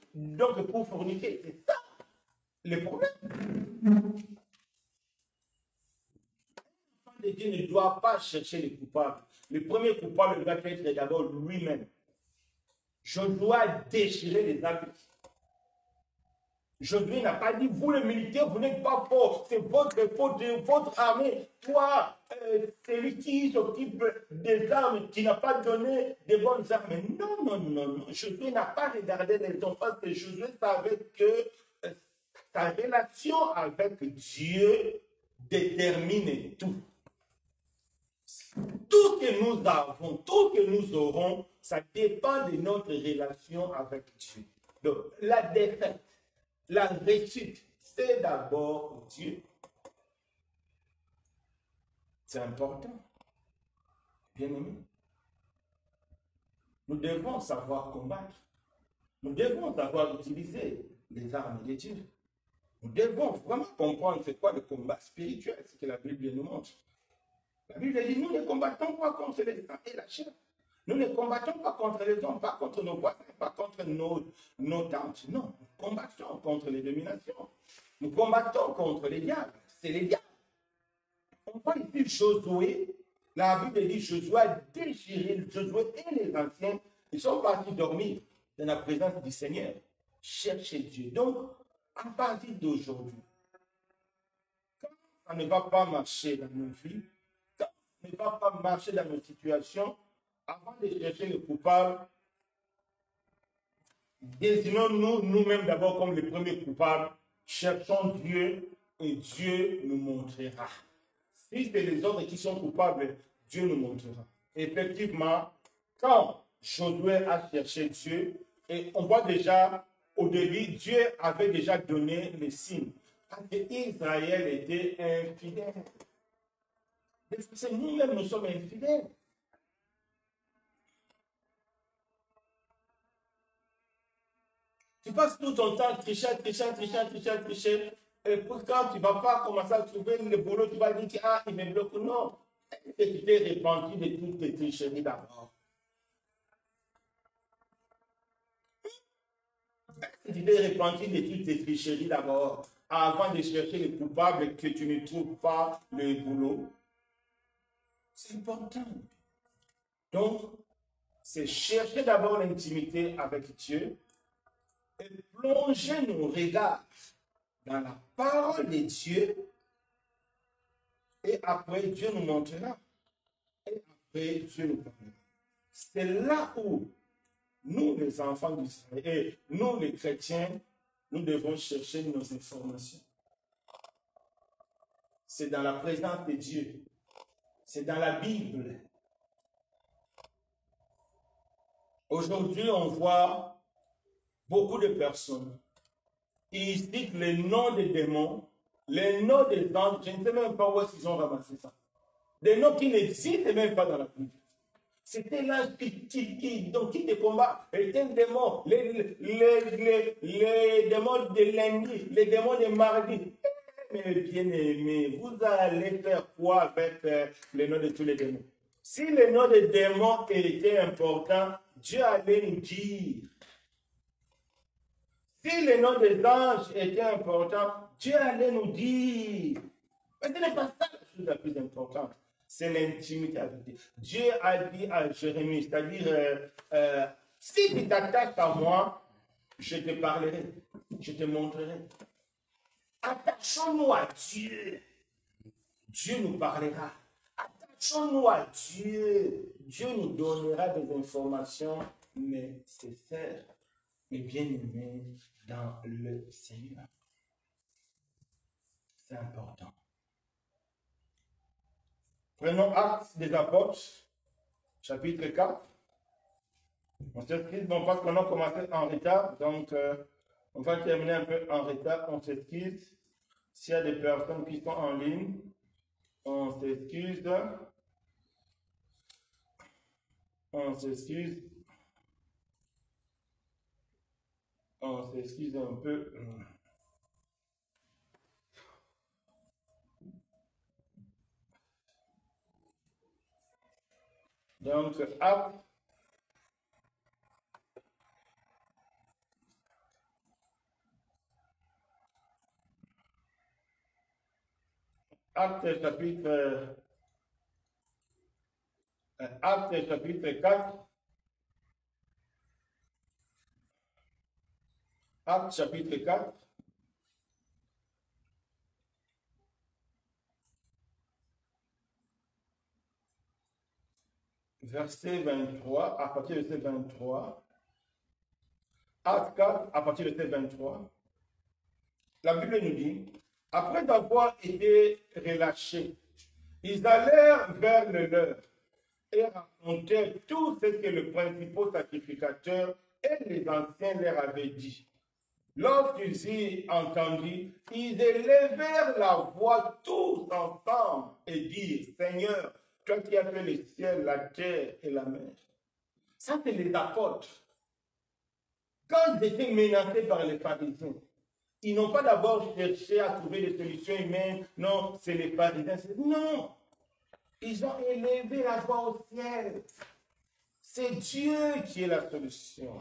forniquer. C'est ça le problème. L'enfant de Dieu ne doit pas chercher les coupables. Le premier coupable doit être d'abord lui-même. Je dois déchirer les habits. Josué n'a pas dit, vous les militaires, vous n'êtes pas forts, c'est votre faute, votre armée. Toi, celui qui s'occupe des armes, qui n'a pas donné de bonnes armes. Non, non, non, non. Josué n'a pas regardé les hommes parce que Josué savait que sa relation avec Dieu détermine tout. Tout ce que nous avons, tout ce que nous aurons, ça dépend de notre relation avec Dieu. Donc, la défaite, la réussite, c'est d'abord Dieu. C'est important. Bien aimé. Nous devons savoir combattre. Nous devons savoir utiliser les armes de Dieu. Nous devons vraiment comprendre c'est quoi le combat spirituel, ce que la Bible nous montre. La Bible dit, nous ne combattons pas contre les sang et la chair. Nous ne combattons pas contre les hommes, pas contre nos voisins, pas contre nos tantes. Non, nous combattons contre les dominations. Nous combattons contre les diables. C'est les diables. On voit ici Josué. La Bible dit Josué a déchiré. Josué et les anciens, ils sont partis dormir dans la présence du Seigneur. Chercher Dieu. Donc, à partir d'aujourd'hui, quand ça ne va pas marcher dans nos vies, quand ça ne va pas marcher dans nos situations, avant de chercher le coupable, désignons-nous nous-mêmes d'abord comme les premiers coupables, cherchons Dieu et Dieu nous montrera. Si c'est les autres qui sont coupables, Dieu nous montrera. Effectivement, quand Josué a cherché Dieu, et on voit déjà, au début, Dieu avait déjà donné les signes. Parce qu'Israël était infidèle. C'est nous-mêmes, nous sommes infidèles. Tu passes tout ton temps tricher. Et quand tu ne vas pas commencer à trouver le boulot, tu vas dire, ah, il me bloque. Non. Est-ce que tu t'es répandu de toutes tes tricheries d'abord? Est-ce que tu t'es répandu de toutes tes tricheries d'abord avant de chercher le coupable que tu ne trouves pas le boulot? C'est important. Donc, c'est chercher d'abord l'intimité avec Dieu et plonger nos regards dans la parole de Dieu, et après Dieu nous montrera, et après Dieu nous parlera. C'est là où nous, les enfants d'Israël, et nous, les chrétiens, nous devons chercher nos informations. c'est dans la présence de Dieu. C'est dans la Bible. Aujourd'hui, on voit beaucoup de personnes. Ils citent les noms des démons, les noms des anges. Je ne sais même pas où ils ont ramassé ça. Des noms qui n'existent même pas dans la Bible. C'était l'ange qui te combat. Était un démon. Les démons de lundi, les démons de mardi. Mais bien aimé, vous allez faire quoi avec les noms de tous les démons? Si les noms des démons étaient importants, Dieu allait nous dire. Si les noms des anges étaient importants, Dieu allait nous dire. Mais ce n'est pas ça la chose la plus importante. C'est l'intimité avec Dieu. Dieu a dit à Jérémie, c'est-à-dire, si tu t'attaques à moi, je te parlerai, je te montrerai. Attachons-nous à Dieu. Dieu nous parlera. Attachons-nous à Dieu. Dieu nous donnera des informations nécessaires. Mais bien aimés dans le Seigneur. C'est important. Prenons Actes des Apôtres, chapitre 4. On s'excuse, bon, parce qu'on a commencé en retard, donc on va terminer un peu en retard. On s'excuse. S'il y a des personnes qui sont en ligne, on s'excuse. On s'excuse. On s'excuse un peu. Donc, Actes chapitre 4. Actes chapitre 4. Verset 23, à partir du verset 23. Actes 4, à partir du verset 23. La Bible nous dit, après avoir été relâchés, ils allèrent vers le leur et racontèrent tout ce que le principal sacrificateur et les anciens leur avaient dit. Lorsqu'ils y entendirent, ils élevèrent la voix tous ensemble et dirent, Seigneur, toi qui as fait le ciel, la terre et la mer. Ça, c'est les apôtres. Quand ils étaient menacés par les pharisiens, ils n'ont pas d'abord cherché à trouver des solutions humaines. Non, c'est les pharisiens. Non, ils ont élevé la voix au ciel. C'est Dieu qui est la solution.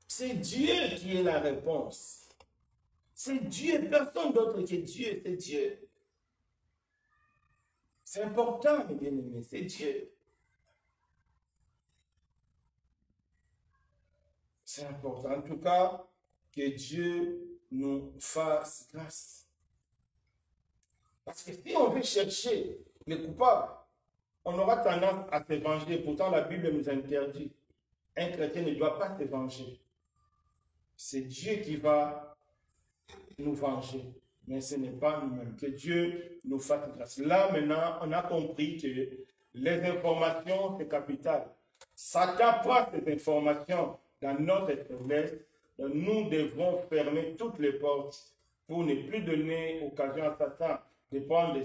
C'est Dieu qui est la réponse. C'est Dieu, personne d'autre que Dieu, c'est Dieu. C'est important, mes bien-aimés, c'est Dieu. C'est important. En tout cas, que Dieu nous fasse grâce. Parce que si on veut chercher les coupables, on aura tendance à se venger. Pourtant, la Bible nous interdit. Un chrétien ne doit pas se venger. C'est Dieu qui va nous venger. Mais ce n'est pas nous-mêmes. Que Dieu nous fasse grâce. Là, maintenant, on a compris que les informations, c'est capital. Satan prend ces informations dans notre faiblesse. Nous devons fermer toutes les portes pour ne plus donner occasion à Satan de prendre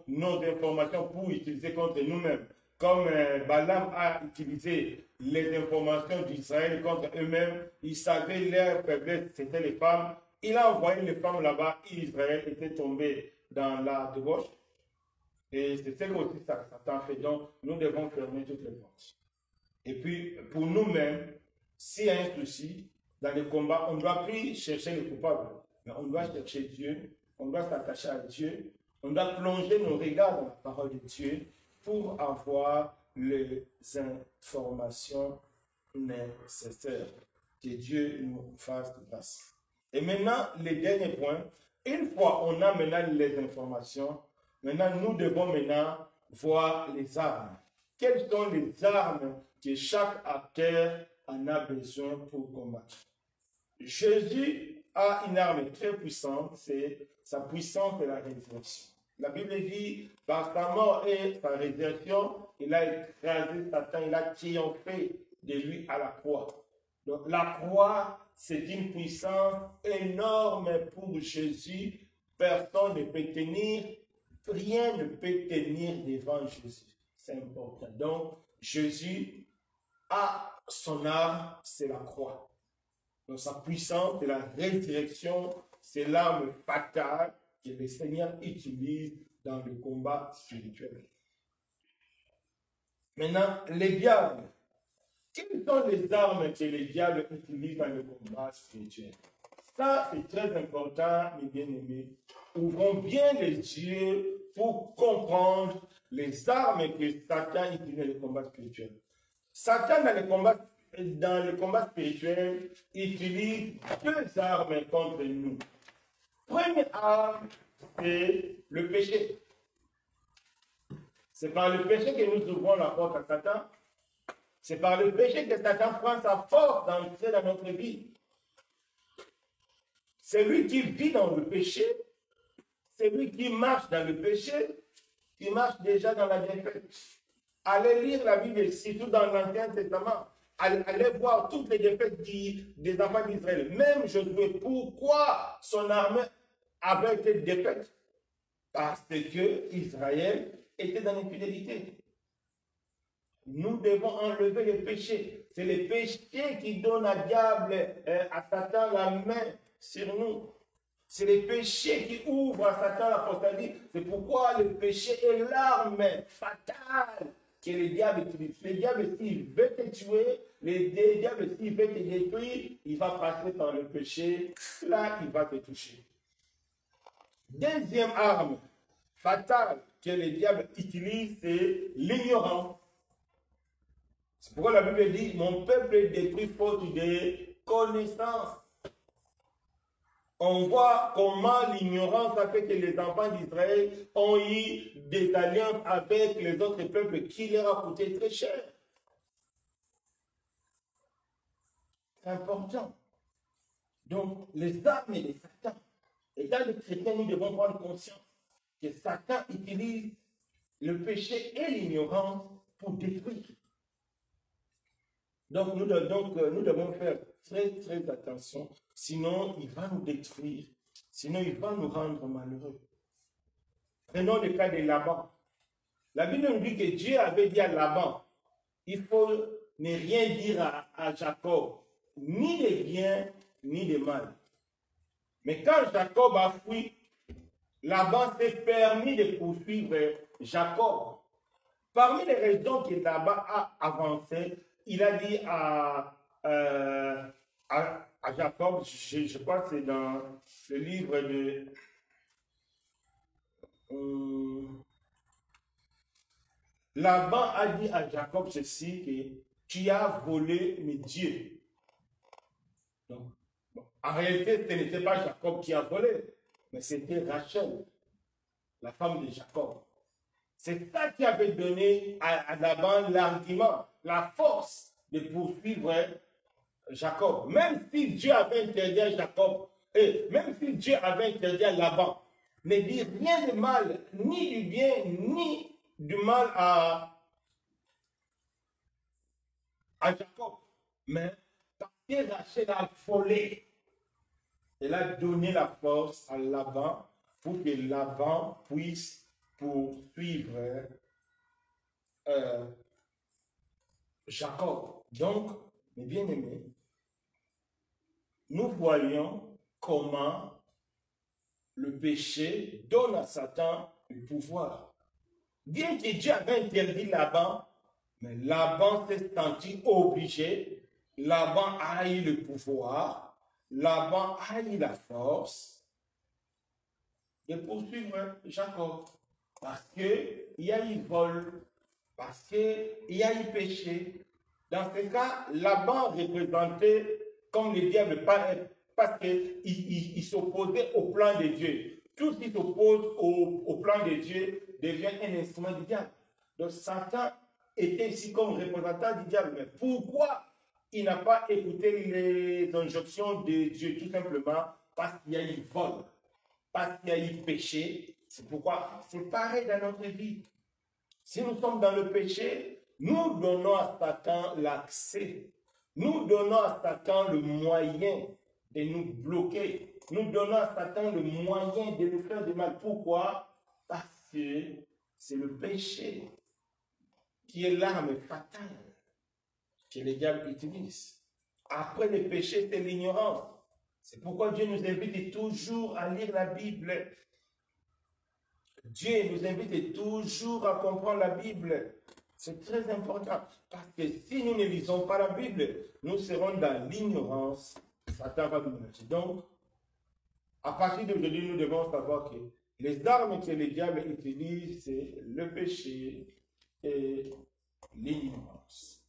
nos informations pour utiliser contre nous-mêmes. Comme Balaam a utilisé les informations d'Israël contre eux-mêmes, il savait leur faiblesse, c'était les femmes. Il a envoyé les femmes là-bas et Israël était tombé dans la débauche. Et c'est ce que aussi Satan fait. Donc, nous devons fermer toutes les portes. Et puis, pour nous-mêmes, s'il y a un souci, dans le combat, on ne doit plus chercher les coupables, mais on doit chercher Dieu, on doit s'attacher à Dieu, on doit plonger nos regards dans la parole de Dieu pour avoir les informations nécessaires. Que Dieu nous fasse grâce. Et maintenant, le dernier point, une fois on a maintenant les informations, maintenant nous devons maintenant voir les armes. Quelles sont les armes que chaque acteur en a besoin pour combattre? Jésus a une arme très puissante, c'est sa puissance et la résurrection. La Bible dit, par sa mort et sa résurrection, il a écrasé Satan, il a triomphé de lui à la croix. Donc la croix, c'est une puissance énorme pour Jésus. Personne ne peut tenir, rien ne peut tenir devant Jésus. C'est important. Donc Jésus a son arme, c'est la croix. Donc sa puissance et la résurrection, c'est l'arme fatale que le Seigneur utilise dans le combat spirituel. Maintenant, les diables. Quelles sont les armes que les diables utilisent dans le combat spirituel? Ça, c'est très important, mes bien-aimés. Ouvrons bien les yeux pour comprendre les armes que Satan utilise dans le combat spirituel. Satan, dans le combat spirituel, utilise deux armes contre nous. Première arme, c'est le péché. C'est par le péché que nous ouvrons la porte à Satan. C'est par le péché que Satan prend sa force d'entrer dans notre vie. C'est lui qui vit dans le péché. C'est lui qui marche dans le péché, qui marche déjà dans la défaite. Allez lire la Bible, surtout dans l'Ancien Testament. Allez voir toutes les défaites des enfants d'Israël. Même Josué, pourquoi son armée avait été défaite? Parce que Israël était dans l'infidélité. Nous devons enlever le péché. C'est le péché qui donne à diable, à Satan la main sur nous. C'est le péché qui ouvre à Satan la porte. C'est pourquoi le péché est l'arme fatale que le diable utilise. Le diable, s'il veut te tuer, le diable, s'il veut te détruire, il va passer par le péché. Là, il va te toucher. Deuxième arme fatale que le diable utilise, c'est l'ignorance. C'est pourquoi la Bible dit, mon peuple est détruit faute de connaissance. On voit comment l'ignorance a fait que les enfants d'Israël ont eu des alliances avec les autres peuples qui leur a coûté très cher. C'est important. Donc, les armes de Satan, étant des chrétiens, nous devons prendre conscience que Satan utilise le péché et l'ignorance pour détruire. Donc, nous devons faire très attention, sinon il va nous détruire, sinon il va nous rendre malheureux. Prenons le cas de Laban. La Bible nous dit que Dieu avait dit à Laban, il faut ne rien dire à Jacob, ni de bien, ni de mal. Mais quand Jacob a fui, Laban s'est permis de poursuivre Jacob. Parmi les raisons que Laban a avancées, il a dit à Jacob, je crois que c'est dans le livre de Laban a dit à Jacob ceci, que tu as volé mes dieux. Donc, bon, en réalité, ce n'était pas Jacob qui a volé, mais c'était Rachel, la femme de Jacob. C'est ça qui avait donné à Laban l'argument, la force de poursuivre Jacob. Même si Dieu avait interdit à Jacob, et même si Dieu avait interdit à Laban, ne dit rien de mal, ni du bien, ni du mal à Jacob. Mais parce que Rachel a volé, elle a donné la force à Laban pour que Laban puisse poursuivre Jacob. Donc, mes bien-aimés, nous voyons comment le péché donne à Satan le pouvoir. Bien que Dieu avait interdit Laban, mais Laban s'est senti obligé. Laban a eu le pouvoir. Laban a eu la force de poursuivre Jacob. Parce qu'il y a eu vol, parce qu'il y a eu péché. Dans ce cas, Laban représentait comme le diable, parce qu'il s'opposait au plan de Dieu. Tout ce qui s'oppose au plan de Dieu devient un instrument du diable. Donc Satan était ici comme représentant du diable. Mais pourquoi il n'a pas écouté les injonctions de Dieu, tout simplement parce qu'il y a eu vol, parce qu'il y a eu péché. C'est pourquoi c'est pareil dans notre vie. Si nous sommes dans le péché, nous donnons à Satan l'accès. Nous donnons à Satan le moyen de nous bloquer. Nous donnons à Satan le moyen de nous faire du mal. Pourquoi? Parce que c'est le péché qui est l'arme fatale que le diable utilise. Après le péché, c'est l'ignorance. C'est pourquoi Dieu nous invite toujours à lire la Bible. Dieu nous invite toujours à comprendre la Bible. C'est très important. Parce que si nous ne lisons pas la Bible, nous serons dans l'ignorance. Satan va nous menacer. Donc, à partir d'aujourd'hui, nous devons savoir que les armes que le diable utilise, c'est le péché et l'ignorance.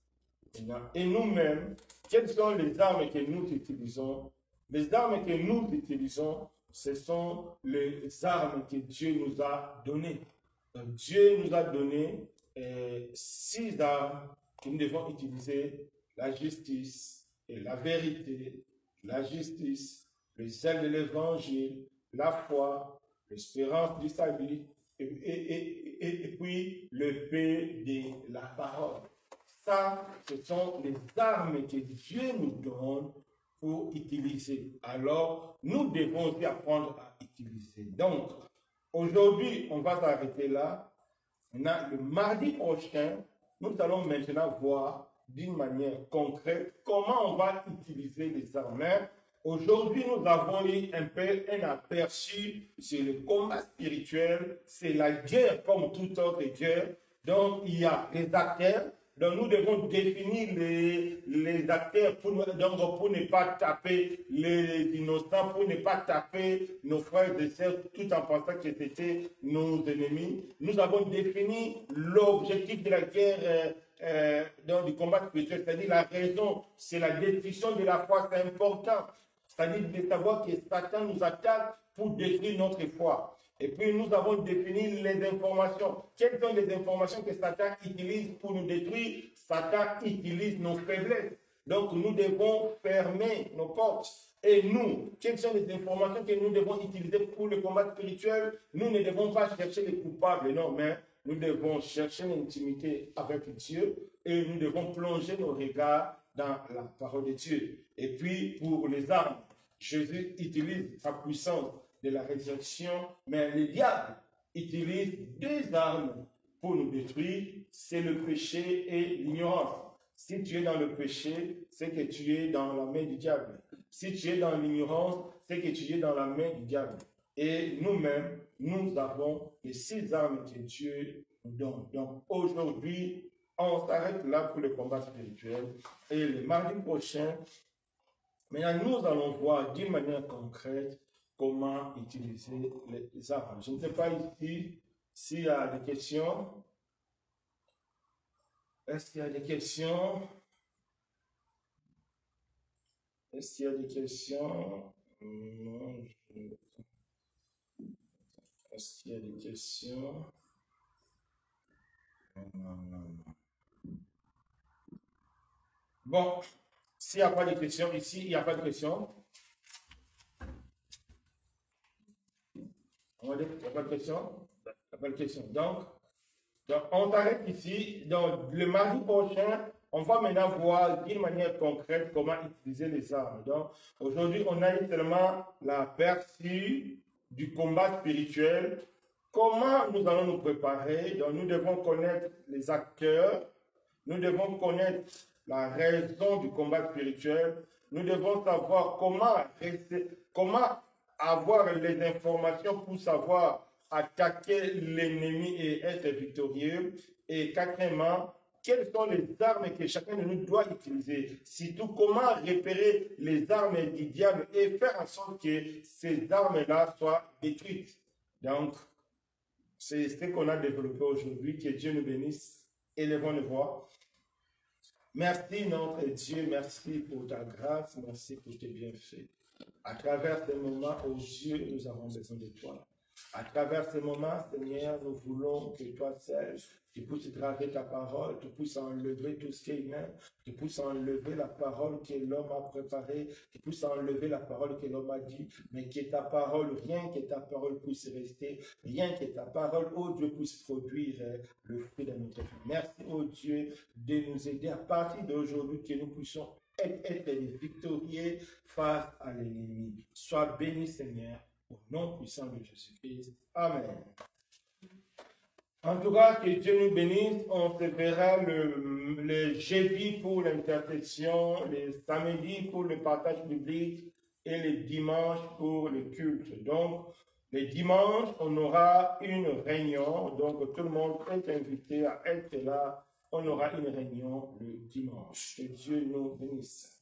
Et nous-mêmes, quelles sont les armes que nous utilisons? Les armes que nous utilisons, ce sont les armes que Dieu nous a données. Donc, Dieu nous a donné 6 armes que nous devons utiliser: la justice et la vérité, la justice, le zèle de l'évangile, la foi, l'espérance du salut et puis le paix de la parole. Ça, ce sont les armes que Dieu nous donne pour utiliser. Alors, nous devons aussi apprendre à utiliser. Donc, aujourd'hui, on va s'arrêter là. Le mardi prochain, nous allons maintenant voir d'une manière concrète comment on va utiliser les armes. Aujourd'hui, nous avons eu un peu un aperçu sur le combat spirituel. C'est la guerre comme toute autre guerre. Donc, il y a les acteurs. Donc, nous devons définir les acteurs pour ne pas taper les innocents, pour ne pas taper nos frères et sœurs, tout en pensant que c'était nos ennemis. Nous avons défini l'objectif de la guerre du combat spirituel, c'est-à-dire la raison, c'est la destruction de la foi, c'est important. C'est-à-dire de savoir que Satan nous attaque pour détruire notre foi. Et puis nous avons défini les informations. Quelles sont les informations que Satan utilise pour nous détruire? Satan utilise nos faiblesses. Donc nous devons fermer nos portes. Et nous, quelles sont les informations que nous devons utiliser pour le combat spirituel? Nous ne devons pas chercher les coupables, non, mais nous devons chercher l'intimité avec Dieu et nous devons plonger nos regards dans la parole de Dieu. Et puis pour les armes, Jésus utilise sa puissance de la résurrection, mais le diable utilise 2 armes pour nous détruire, c'est le péché et l'ignorance. Si tu es dans le péché, c'est que tu es dans la main du diable. Si tu es dans l'ignorance, c'est que tu es dans la main du diable. Et nous-mêmes, nous avons les 6 armes que Dieu nous donne. Donc aujourd'hui, on s'arrête là pour le combat spirituel. Et le mardi prochain, maintenant, nous allons voir d'une manière concrète comment utiliser les armes. Je ne sais pas ici s'il y a des questions. Est-ce qu'il y a des questions? Est-ce qu'il y a des questions? Non. Est-ce qu'il y a des questions? Non. Bon, s'il n'y a pas de questions ici, il n'y a pas de questions. On va dire qu'il n'y a pas de questions. Il n'y a pas de questions. Donc, on s'arrête ici. Donc, le mardi prochain, on va maintenant voir d'une manière concrète comment utiliser les armes. Donc, aujourd'hui, on a eu seulement l'aperçu du combat spirituel. Comment nous allons nous préparer? Donc, nous devons connaître les acteurs. Nous devons connaître la raison du combat spirituel. Nous devons savoir comment avoir les informations pour savoir attaquer l'ennemi et être victorieux. Et quatrièmement, quelles sont les armes que chacun de nous doit utiliser? Surtout, comment repérer les armes du diable et faire en sorte que ces armes-là soient détruites. Donc, c'est ce qu'on a développé aujourd'hui. Que Dieu nous bénisse. Élevons les voix. Merci notre Dieu, merci pour ta grâce, merci pour tes bienfaits. À travers ces moments, oh Dieu, nous avons besoin de toi. À travers ce moment, Seigneur, nous voulons que toi seul, tu puisses graver ta parole, tu puisses enlever tout ce qui est humain, tu puisses enlever la parole que l'homme a préparée, tu puisses enlever la parole que l'homme a dit, mais que ta parole, rien que ta parole puisse rester, rien que ta parole, oh Dieu, puisse produire le fruit de notre vie. Merci, oh Dieu, de nous aider à partir d'aujourd'hui, que nous puissions être les victorieux face à l'ennemi. Sois béni, Seigneur, au nom puissant de Jésus-Christ. Amen. En tout cas, que Dieu nous bénisse. On se verra le jeudi pour l'intercession, le samedi pour le partage biblique et le dimanche pour le culte. Donc, le dimanche, on aura une réunion. Donc, tout le monde est invité à être là. On aura une réunion le dimanche. Que Dieu nous bénisse.